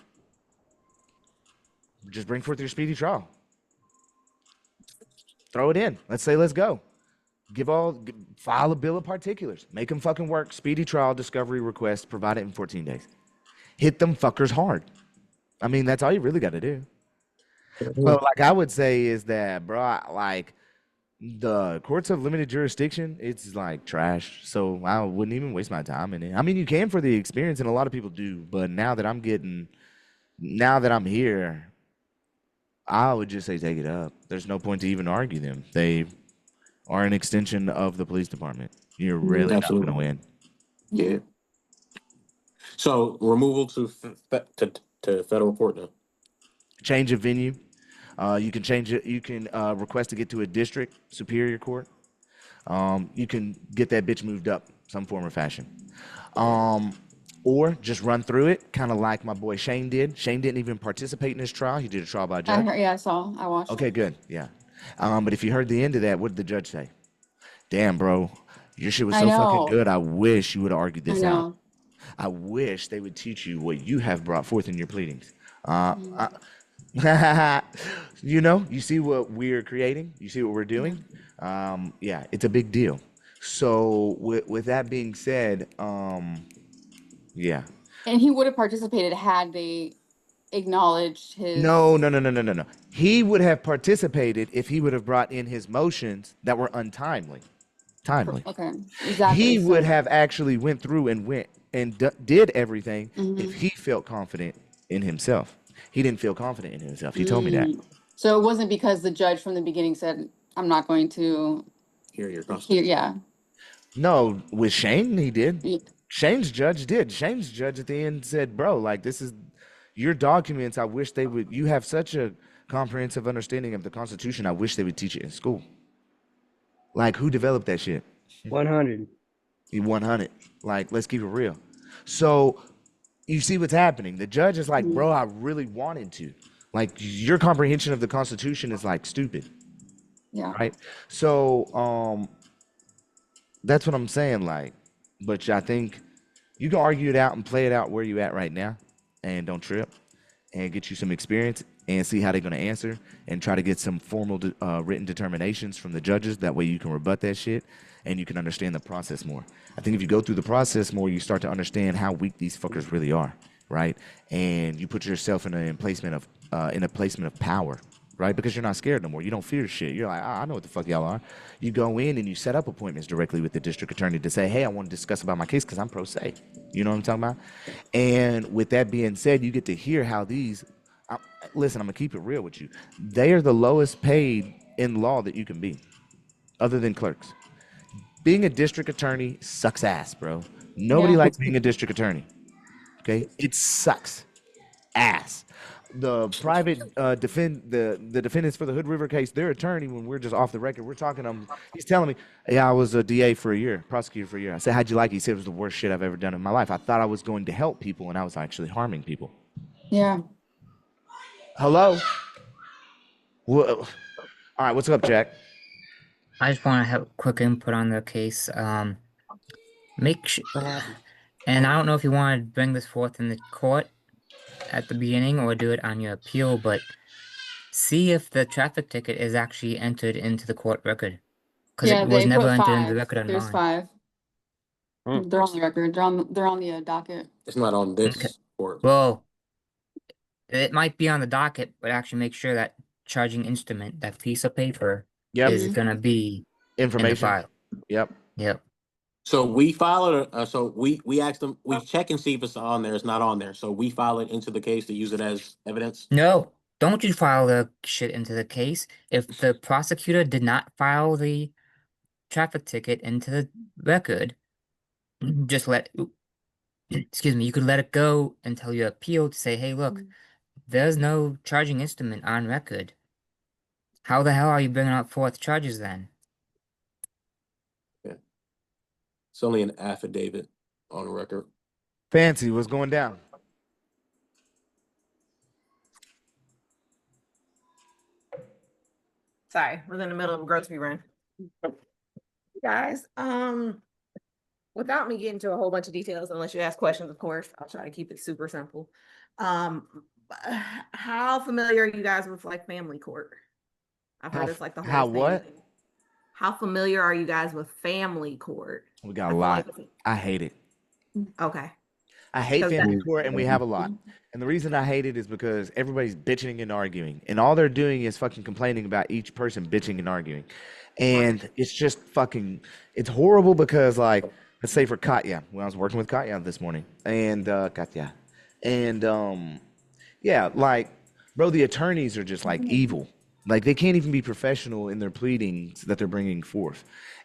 Just bring forth your speedy trial. Throw it in. Let's say let's go. File a bill of particulars. Make them fucking work. Speedy trial, discovery request, provide it in 14 days. Hit them fuckers hard. I mean, that's all you really got to do. But like I would say is that, bro, like the courts of limited jurisdiction, it's like trash. So I wouldn't even waste my time in it. I mean, you can for the experience, and a lot of people do. But now that I'm here, I would just say take it up. There's no point to even argue them. They are an extension of the police department. You're really not going to win. Yeah. So removal to federal court now. Change of venue. You can change it. You can request to get to a district superior court. You can get that bitch moved up some form or fashion. Or just run through it, kind of like my boy Shane did. Shane didn't even participate in this trial. He did a trial by judge. I watched. Okay, good. Yeah. But if you heard the end of that, what did the judge say? Damn, bro, your shit was so fucking good. I wish you would have argued this out. I wish they would teach you what you have brought forth in your pleadings. You know, you see what we're creating? You see what we're doing? Yeah, it's a big deal. So with that being said, yeah. And he would have participated had they acknowledged his. No. He would have participated if he would have brought in his motions that were untimely. Okay, exactly. He would have actually went through and did everything if he felt confident in himself. He didn't feel confident in himself. He told me that. So it wasn't because the judge from the beginning said, "I'm not going to hear your constitution." Yeah. No, with Shane, he did. Yeah. Shane's judge did. Shane's judge at the end said, bro, like, this is your documents. I wish they would. You have such a comprehensive understanding of the Constitution. I wish they would teach it in school. Like, who developed that shit? 100. 100. Like, let's keep it real. So you see what's happening. The judge is like, bro, I really wanted to. Like, your comprehension of the Constitution is like stupid. Yeah. Right. So that's what I'm saying. Like, but I think you can argue it out and play it out where you at right now, and don't trip, and get you some experience and see how they're going to answer, and try to get some formal written determinations from the judges. That way you can rebut that shit and you can understand the process more. I think if you go through the process more, you start to understand how weak these fuckers really are, right? And you put yourself in a placement of power, right? Because you're not scared no more. You don't fear shit. You're like, I know what the fuck y'all are. You go in and you set up appointments directly with the district attorney to say, hey, I want to discuss about my case because I'm pro se. You know what I'm talking about? And with that being said, you get to hear how these, listen, I'm going to keep it real with you. They are the lowest paid in law that you can be, other than clerks. Being a district attorney sucks ass, bro. Nobody likes being a district attorney. Okay? It sucks ass. The private the defendants for the Hood River case, their attorney, when we're just off the record, we're talking, he's telling me, yeah, I was a DA for a year, prosecutor for a year. I said, how'd you like it? He said it was the worst shit I've ever done in my life. I thought I was going to help people, and I was actually harming people. Yeah. Hello? Whoa. All right, what's up, Jack? I just want to have quick input on the case. Make sure, and I don't know if you want to bring this forth in the court at the beginning or do it on your appeal, but see if the traffic ticket is actually entered into the court record, because it was never entered into the record on There's mine. 5. They're on the record. They're on the docket. It's not on this court. Well, it might be on the docket, but actually make sure that charging instrument, that piece of paper, is gonna be information. In the file. Yep. So we file it. So we ask them. We check and see if it's on there. It's not on there. So we file it into the case to use it as evidence. No, don't you file the shit into the case. If the prosecutor did not file the traffic ticket into the record, just excuse me, you could let it go until you appeal to say, hey, look, there's no charging instrument on record. How the hell are you bringing up forth charges then? It's only an affidavit on record. Fancy, what's going down? Sorry, we're in the middle of a grocery run. Guys, without me getting into a whole bunch of details, unless you ask questions, of course, I'll try to keep it super simple. How familiar are you guys with like family court? I've heard it's like the How whole thing. what? How familiar are you guys with family court? We got a lot. I hate it. Okay. I hate family court, and we have a lot. And the reason I hate it is because everybody's bitching and arguing, and all they're doing is fucking complaining about each person bitching and arguing. And it's just fucking, it's horrible because, like, let's say for Katya, when I was working with Katya this morning, and Katya, and yeah, like, bro, the attorneys are just like evil. Like, they can't even be professional in their pleadings that they're bringing forth,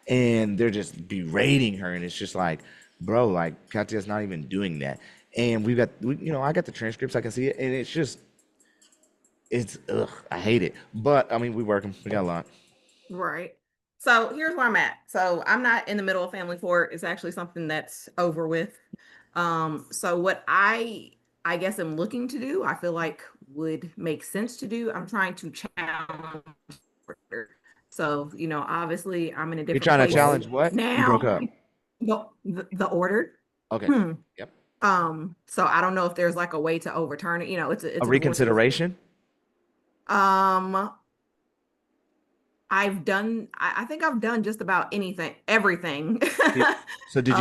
and they're just berating her, and it's just like, bro, like, Katya's not even doing that. And we've got, you know, I got the transcripts, I can see it, and it's just, it's, ugh, I hate it. But, I mean, we work them, we got a lot. Right. So here's where I'm at. So I'm not in the middle of family court. It's actually something that's over with. So what I guess I'm looking to do, I feel like would make sense to do. I'm trying to challenge. So, you know, obviously I'm in a different You're trying place to challenge what? now. You broke up. The order. Okay. Yep. So I don't know if there's like a way to overturn it. You know, it's a reconsideration. I think I've done just about everything. So did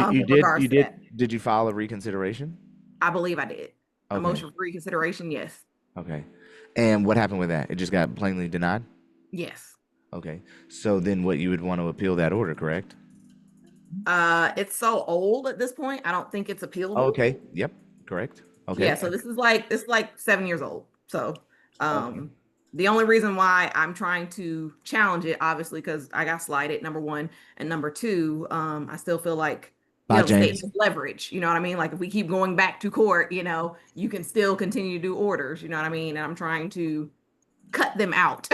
did you file a reconsideration? I believe I did. Okay. A motion for reconsideration, yes. Okay. And what happened with that? It just got plainly denied? Yes. Okay. So then what, you would want to appeal that order, correct? It's so old at this point, I don't think it's appealable. Okay. Yep. Correct. Okay. Yeah, so this is like 7 years old. So the only reason why I'm trying to challenge it, obviously, because I got slighted, number one, and number two, I still feel like, you know, the state has leverage. You know what I mean? Like, if we keep going back to court, you know, you can still continue to do orders. You know what I mean? And I'm trying to cut them out,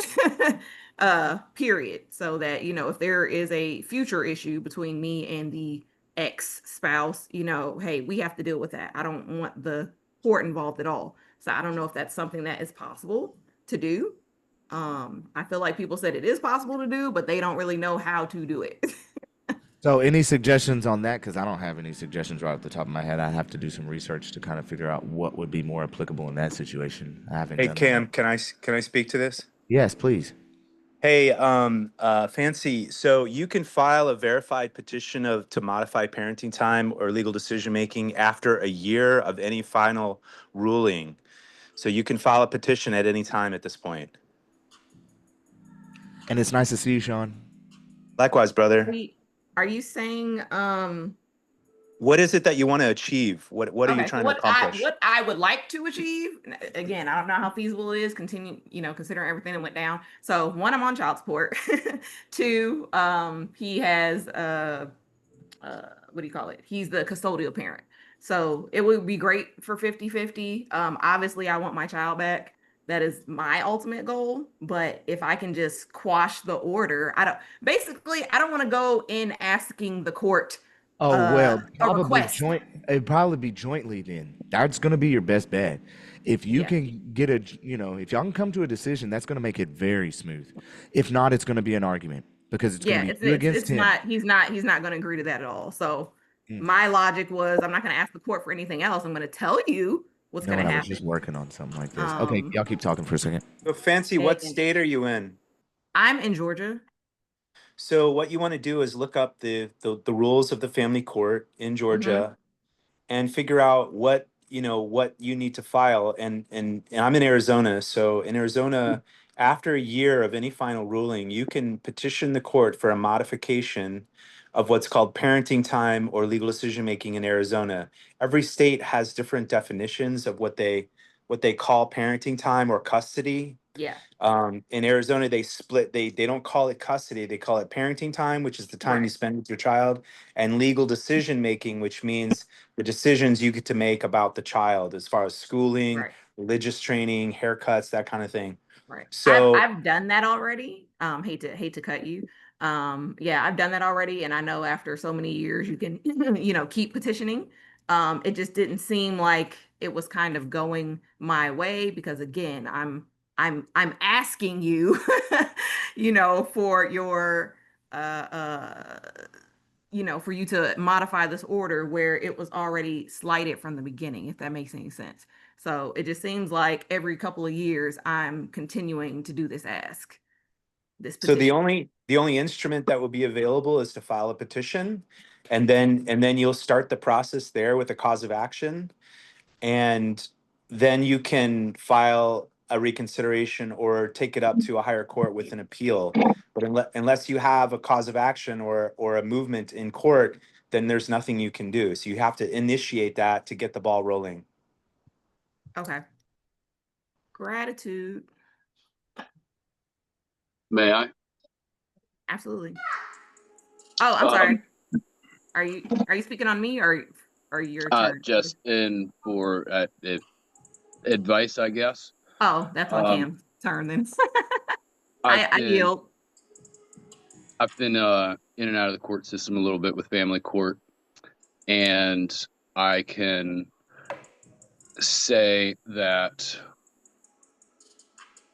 period. So that, you know, if there is a future issue between me and the ex-spouse, you know, hey, we have to deal with that. I don't want the court involved at all. So I don't know if that's something that is possible to do. I feel like people said it is possible to do, but they don't really know how to do it. So any suggestions on that? Because I don't have any suggestions right off the top of my head. I have to do some research to kind of figure out what would be more applicable in that situation. I haven't. Hey, done Cam, that. can I speak to this? Yes, please. Hey, Fancy, so you can file a verified petition to modify parenting time or legal decision making after a year of any final ruling. So you can file a petition at any time at this point. And it's nice to see you, Sean. Likewise, brother. Are you saying what is it that you want to achieve? What are you trying to accomplish? What I would like to achieve, again, I don't know how feasible it is, you know, considering everything that went down. So one, I'm on child support. Two, he has what do you call it? He's the custodial parent. So it would be great for 50-50. Obviously I want my child back. That is my ultimate goal. But if I can just quash the order, I don't want to go in asking the court. Oh, well, probably it'd probably be jointly then. That's going to be your best bet. If you can get you know, if y'all can come to a decision, that's going to make it very smooth. If not, it's going to be an argument because it's going to be you against him. He's not going to agree to that at all. So my logic was, I'm not going to ask the court for anything else. I'm going to tell you what's going to happen. I was just working on something like this. Okay, y'all keep talking for a second. So Fancy, what state are you in? I'm in Georgia. So what you want to do is look up the rules of the family court in Georgia and figure out what you need to file. And I'm in Arizona. So in Arizona, after a year of any final ruling, you can petition the court for a modification of what's called parenting time or legal decision making in Arizona. Every state has different definitions of what they call parenting time or custody. Yeah. In Arizona, they split. They don't call it custody. They call it parenting time, which is the time you spend with your child, and legal decision making, which means the decisions you get to make about the child as far as schooling, religious training, haircuts, that kind of thing. Right. So I've done that already. Hate to cut you. Yeah, I've done that already, and I know after so many years you can, keep petitioning. It just didn't seem like it was kind of going my way because again, I'm asking you, for your uh uh for you to modify this order where it was already slighted from the beginning, if that makes any sense. So it just seems like every couple of years I'm continuing to do this ask, this So the petition. only instrument that will be available is to file a petition, and then you'll start the process there with a cause of action, and then you can file a reconsideration or take it up to a higher court with an appeal. But unless you have a cause of action or a movement in court, then there's nothing you can do. So you have to initiate that to get the ball rolling. Okay. Gratitude. May I? Absolutely. Oh, I'm sorry. Are you speaking on me or your turn? Just in for advice, I guess. Oh, that's on Cam's turn then. I've I yield. been in and out of the court system a little bit with family court, and I can say that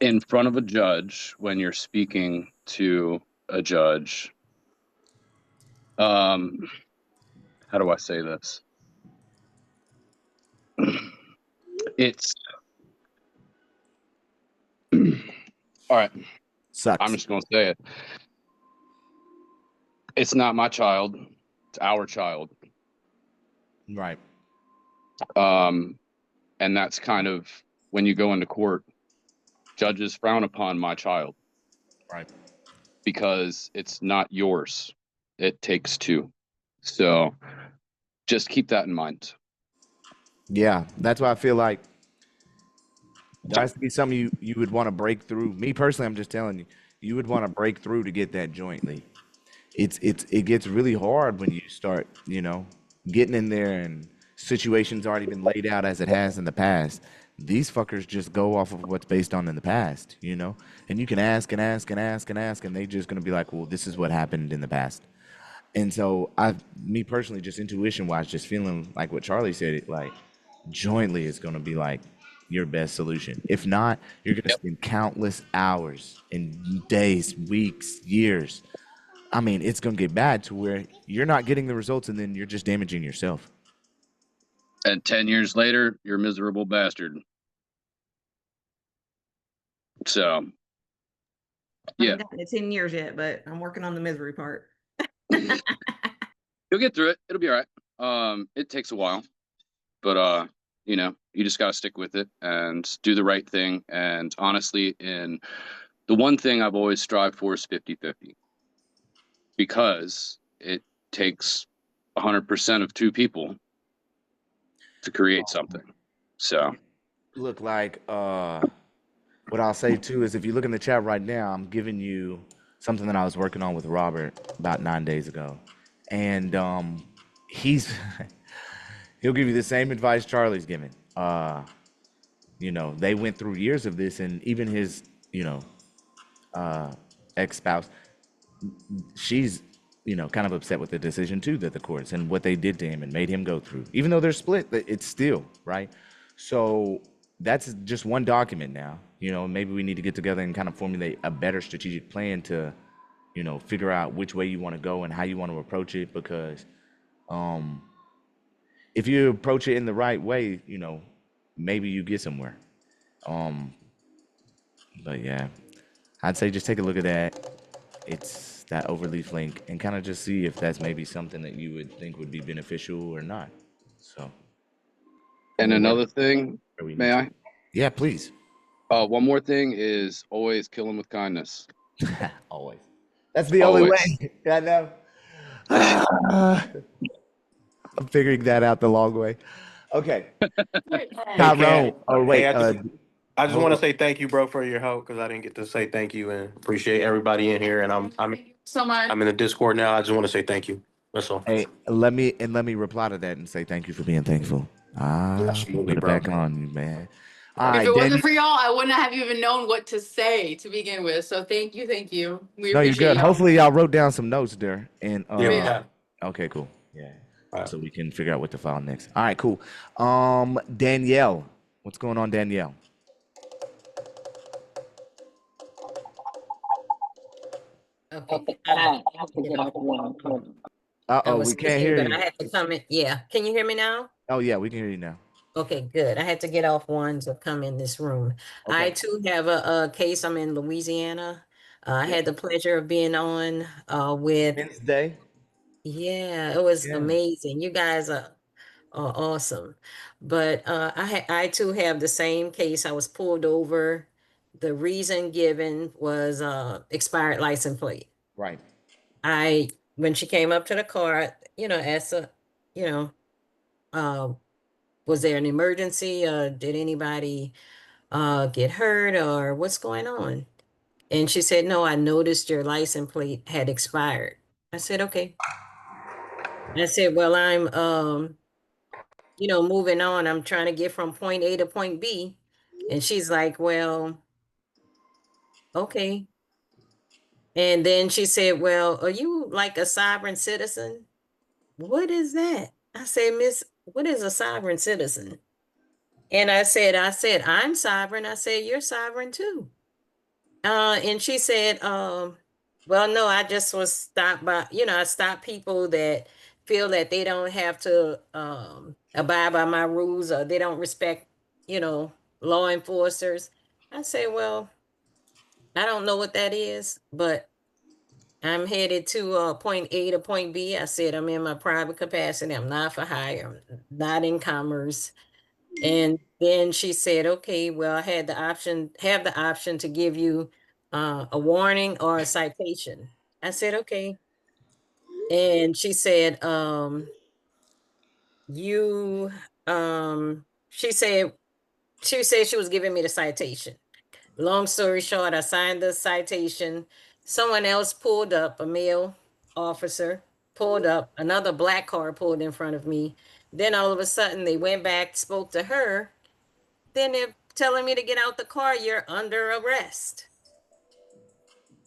in front of a judge, when you're speaking to a judge, how do I say this? It's all right. Sucks. I'm just gonna say it. It's not my child, it's our child. Right. And that's kind of when you go into court, judges frown upon my child. Right. Because it's not yours. It takes two. So just keep that in mind. Yeah, that's why I feel like there has to be something you would want to break through. Me personally, I'm just telling you, you would want to break through to get that jointly. It gets really hard when you start, getting in there and situations already been laid out as it has in the past. These fuckers just go off of what's based on in the past, and you can ask and ask and ask and ask, and they just gonna be like, well, this is what happened in the past. And so me personally, just intuition wise, just feeling like what Charlie said, it like jointly is gonna be like your best solution. If not, you're gonna spend countless hours and days, weeks, years. I mean, it's gonna get bad to where you're not getting the results, and then you're just damaging yourself. And 10 years later, you're a miserable bastard. So, yeah. I haven't gotten to 10 years yet, but I'm working on the misery part. You'll get through it. It'll be all right. It takes a while, but you just gotta stick with it and do the right thing. And honestly, the one thing I've always strived for is 50-50. Because it takes 100% of two people to create something. So Look, like what I'll say too is if you look in the chat right now, I'm giving you something that I was working on with Robert about 9 days ago. And he'll give you the same advice Charlie's giving. They went through years of this, and even his, ex-spouse, she's, kind of upset with the decision too that the courts and what they did to him and made him go through. Even though they're split, it's still, right? So that's just one document now. Maybe we need to get together and kind of formulate a better strategic plan to, figure out which way you want to go and how you want to approach it, because if you approach it in the right way, maybe you get somewhere. But yeah, I'd say just take a look at that. It's that overleaf link and kind of just see if that's maybe something that you would think would be beneficial or not. So. And another thing, may I? Yeah, please. One more thing is always kill them with kindness. Always. That's the only way. I know. I'm figuring that out the long way. Okay. Tyrone. Oh, wait. I just want to say thank you, bro, for your help, because I didn't get to say thank you, and appreciate everybody in here. And I'm So much. I'm in the Discord now. I just want to say thank you. That's all. Hey, let me reply to that and say thank you for being thankful. Put it back on you, man. All If right, it wasn't Danielle. for y'all, I wouldn't have even known what to say to begin with. So thank you, thank you. We No, you're appreciate good. y'all. Hopefully, y'all wrote down some notes there. And Yeah, we Yeah. have. okay, cool. Yeah. All right. So we can figure out what to file next. All right, cool. Danielle, what's going on, Danielle? Okay, I have to get off the one. I Uh-oh, was we can't speaking, hear but you. I had to come in. Yeah, can you hear me now? Oh yeah, we can hear you now. Okay, good. I had to get off one to come in this room. I Okay. too have a case. I'm in Louisiana. I Yeah. had the pleasure of being on with. Wednesday. Yeah, it was Yeah. amazing. You guys are awesome. But I too have the same case. I was pulled over. The reason given was expired license plate. Right. When she came up to the car, asked her, you know, uh, was there an emergency? Did anybody get hurt or what's going on? And she said, no, I noticed your license plate had expired. I said, okay. I said, well, I'm, moving on. I'm trying to get from point A to point B. And she's like, well, okay. And then she said, well, are you like a sovereign citizen? What is that? I said, Miss, what is a sovereign citizen? And I said, I'm sovereign. I said, you're sovereign too. And she said, well, no, I just was stopped by, I stopped people that feel that they don't have to abide by my rules or they don't respect, law enforcers. I say, well, I don't know what that is, but I'm headed to point A to point B. I said, I'm in my private capacity. I'm not for hire. I'm not in commerce. And then she said, okay, well, I have the option to give you a warning or a citation. I said, okay. And she said, you, she said she was giving me the citation. Long story short, I signed the citation. Someone else pulled up, a male officer pulled up, another black car pulled in front of me. Then all of a sudden they went back, spoke to her. Then they're telling me to get out the car. You're under arrest.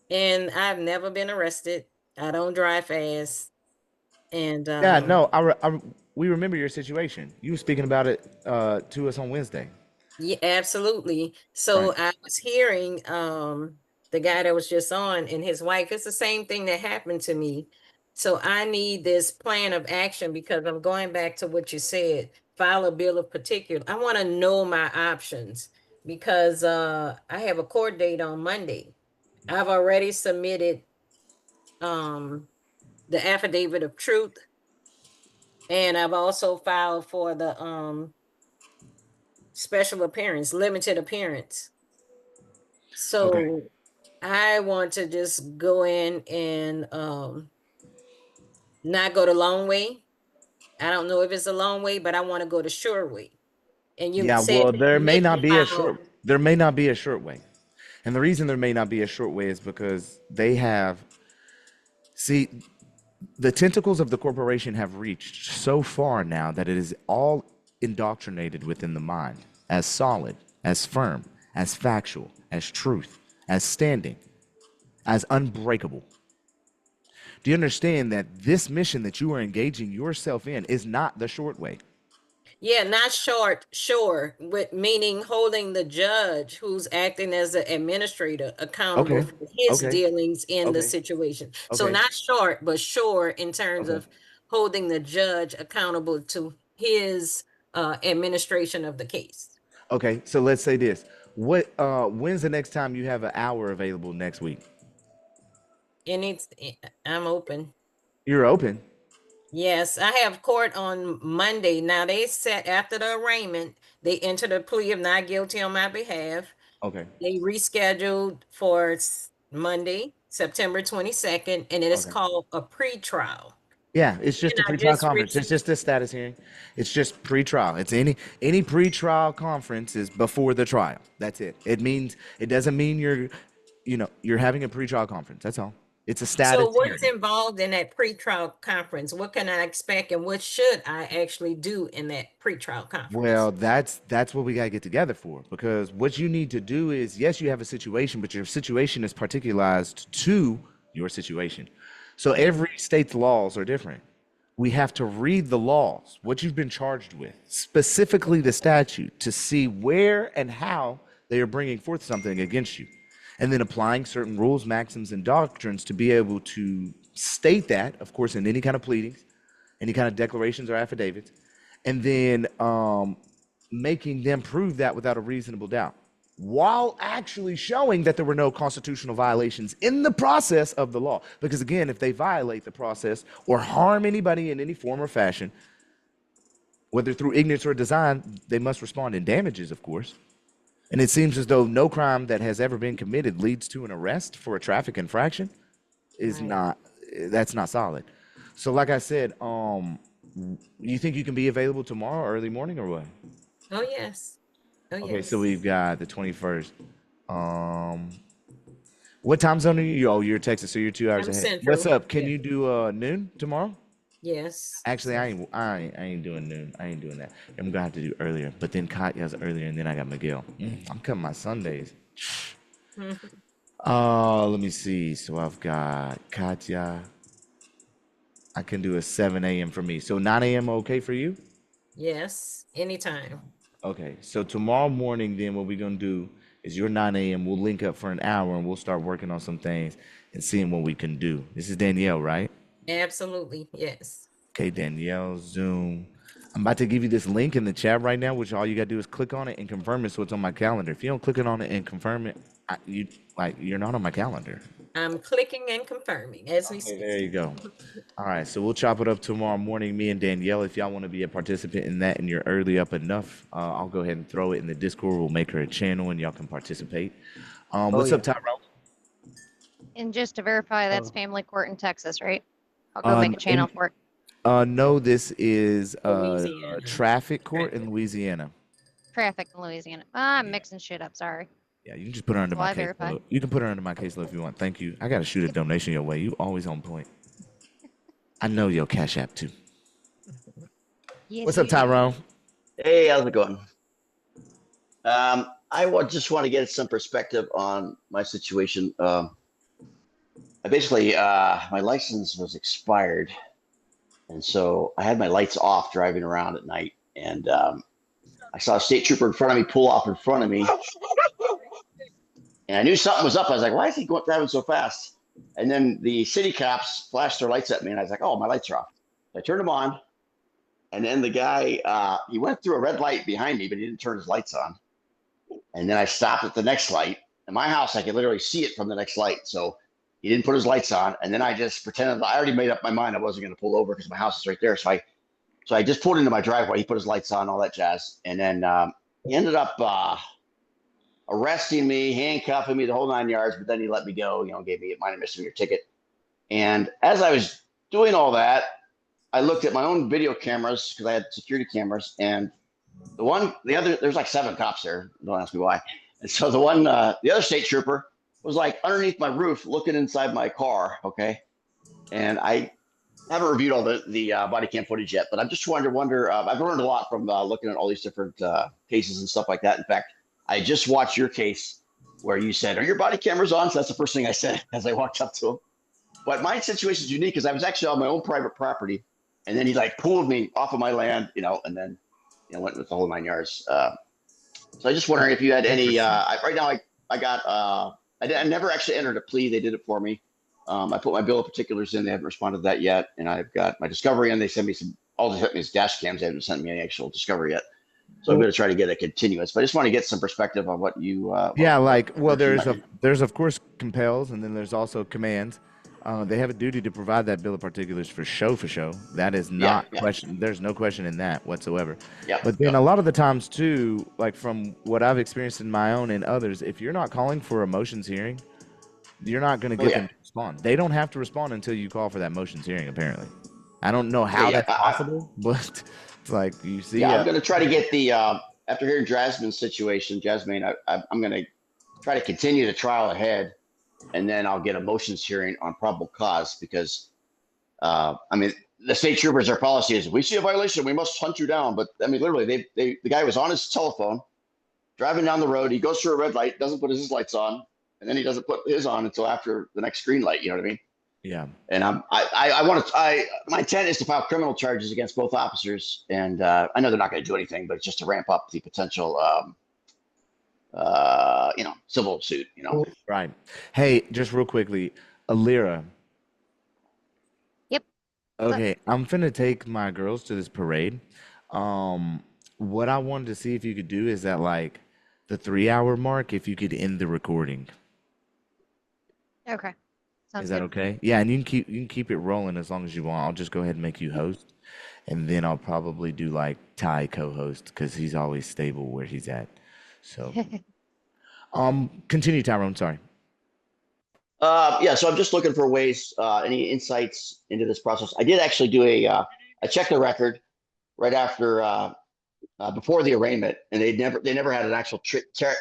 And I've never been arrested. I don't drive fast. And Yeah, no, we remember your situation. You were speaking about it to us on Wednesday. yeah, absolutely. Right. So I was hearing the guy that was just on and his wife. It's the same thing that happened to me. So I need this plan of action because I'm going back to what you said. File a bill of particulars. I want to know my options because I have a court date on Monday. I've already submitted the affidavit of truth, and I've also filed for the special appearance, limited appearance. Okay. So I want to just go in and not go the long way. I don't know if it's a long way, but I want to go the short way. And you Yeah, said well, that you make me file. there may not be a short way. And the reason there may not be a short way is because see, the tentacles of the corporation have reached so far now that it is all indoctrinated within the mind as solid, as firm, as factual, as truth, as standing, as unbreakable. Do you understand that this mission that you are engaging yourself in is not the short way? Yeah, not short, sure, with meaning holding the judge who's acting as an administrator accountable Okay. for his Okay. dealings in the Okay. situation. So Okay. not short, but sure in terms Okay. of holding the judge accountable to his administration of the case. Okay. So let's say this. When's the next time you have an hour available next week? I'm open. You're open. Yes, I have court on Monday. Now they set after the arraignment, they entered a plea of not guilty on my behalf. Okay. They rescheduled for Monday, September 22nd, and it is Okay. called a pre-trial. Yeah, it's just a And I pre-trial just conference. It's just a status hearing. It's just pre-trial. It's any pre-trial conference is before the trial. That's it. It doesn't mean you're having a pre-trial conference. That's all. It's a status So what's hearing. involved in that pretrial conference? What can I expect and what should I actually do in that pretrial conference? Well, that's what we got to get together for, because what you need to do is, yes, you have a situation, but your situation is particularized to your situation. So every state's laws are different. We have to read the laws, what you've been charged with, specifically the statute, to see where and how they are bringing forth something against you, and then applying certain rules, maxims, and doctrines to be able to state that, of course, in any kind of pleadings, any kind of declarations or affidavits, and then making them prove that without a reasonable doubt, while actually showing that there were no constitutional violations in the process of the law. Because again, if they violate the process or harm anybody in any form or fashion, whether through ignorance or design, they must respond in damages, of course. And it seems as though no crime that has ever been committed leads to an arrest for a traffic infraction is not, that's not solid. So like I said, you think you can be available tomorrow, early morning, or what? Oh, yes. Oh, Okay, yes. so we've got the 21st. What time zone are you? Oh, you're Texas, so you're 2 hours I'm ahead. Central. What's up? Can Yeah. you do noon tomorrow? Yes. Actually, I ain't doing noon. I ain't doing that. I'm gonna have to do earlier. But then Katya's earlier, and then I got Miguel. I'm cutting my Sundays. Let me see. So I've got Katya. I can do a 7 a.m. for me. So 9 a.m. okay for you? Yes. Anytime. Okay. So tomorrow morning, then what we're gonna do is your 9 a.m. We'll link up for an hour and we'll start working on some things and seeing what we can do. This is Danielle, right? Absolutely. Yes. Okay, Danielle, Zoom. I'm about to give you this link in the chat right now, which all you gotta do is click on it and confirm it so it's on my calendar. If you don't click it on it and confirm it, you're not on my calendar. I'm clicking and confirming as we speak. There you go. All right, so we'll chop it up tomorrow morning, me and Danielle. If y'all want to be a participant in that and you're early up enough, I'll go ahead and throw it in the Discord. We'll make her a channel and y'all can participate. What's up, Tyrone? And just to verify, that's family court in Texas, right? I'll go make a channel for it. No, this is Louisiana. traffic court in Louisiana. Traffic in Louisiana. I'm mixing shit up. Sorry. Yeah, you can just put her under my case load. You can put her under my case load if you want. Thank you. I got to shoot a donation your way. You always on point. I know your Cash App too. Yes, What's up, Tyrone? Hey, how's it going? Just want to get some perspective on my situation. I basically, my license was expired, and so I had my lights off driving around at night, and I saw a state trooper in front of me pull off in front of me, and I knew something was up. I was like, why is he driving so fast? And then the city cops flashed their lights at me, and I was like, oh, my lights are off. So I turned them on, and then the guy, he went through a red light behind me, but he didn't turn his lights on. And then I stopped at the next light. In my house, I could literally see it from the next light. So he didn't put his lights on. And then I just pretended, I already made up my mind I wasn't going to pull over because my house is right there. So I just pulled into my driveway. He put his lights on, all that jazz. And then he ended up arresting me, handcuffing me, the whole 9 yards. But then he let me go, gave me a minor misdemeanor ticket. And as I was doing all that, I looked at my own video cameras because I had security cameras, and there's like 7 cops there. Don't ask me why. And so the other state trooper was like underneath my roof looking inside my car. Okay. And I haven't reviewed all the body cam footage yet, but I'm just trying to wonder, I've learned a lot from looking at all these different cases and stuff like that. In fact, I just watched your case where you said, are your body cameras on? So that's the first thing I said as I walked up to him. But my situation is unique because I was actually on my own private property. And then he like pulled me off of my land, and then went with the whole 9 yards. So I just wondering if you had any. Right now, I got. I never actually entered a plea. They did it for me. I put my bill of particulars in. They haven't responded to that yet, and I've got my discovery in. They sent me all they sent me is dash cams. They haven't sent me any actual discovery yet. So I'm going to try to get a continuance. But I just want to get some perspective on what you. There's of course compels, and then there's also commands. They have a duty to provide that bill of particulars for show. That is not question. There's no question in that whatsoever. But then a lot of the times too, like from what I've experienced in my own and others, if you're not calling for a motions hearing, you're not going to get them to respond. They don't have to respond until you call for that motions hearing. Apparently, I don't know how that's possible, but it's like you see. I'm going to try to get the after hearing Jasmine's situation. Jasmine, I'm going to try to continue the trial ahead. and then I'll get a motions hearing on probable cause because, I mean, the state troopers, their policy is, we see a violation, we must hunt you down. But I mean, literally, the guy was on his telephone, driving down the road. He goes through a red light, doesn't put his lights on, and then he doesn't put his on until after the next green light. You know what I mean? Yeah. And my intent is to file criminal charges against both officers. And I know they're not going to do anything, but it's just to ramp up the potential, civil suit. Right. Hey, just real quickly, Alira. Yep. Okay, I'm finna take my girls to this parade. What I wanted to see if you could do is at like the 3 hour mark, if you could end the recording. Okay. Sounds Is that good. okay? Yeah, and you can keep it rolling as long as you want. I'll just go ahead and make you host, and then I'll probably do like Ty co-host because he's always stable where he's at. So, continue, Tyrone. Sorry. Yeah, so I'm just looking for ways, any insights into this process. I did actually do I checked the record right after, before the arraignment, and they never had an actual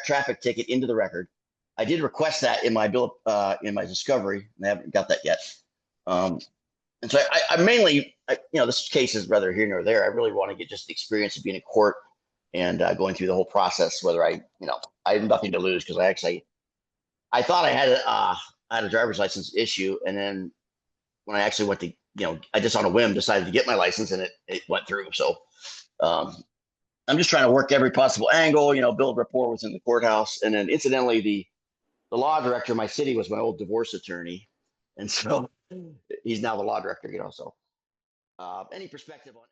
traffic ticket into the record. I did request that in my bill, in my discovery, and I haven't got that yet. And so I mainly, this case is rather here nor there. I really want to get just the experience of being in court and going through the whole process. Whether I have nothing to lose because I thought I had a driver's license issue, and then when I actually went to, I just on a whim decided to get my license, and it went through. So I'm just trying to work every possible angle, build rapport within the courthouse, and then incidentally, the law director in my city was my old divorce attorney, and so he's now the law director. So any perspective on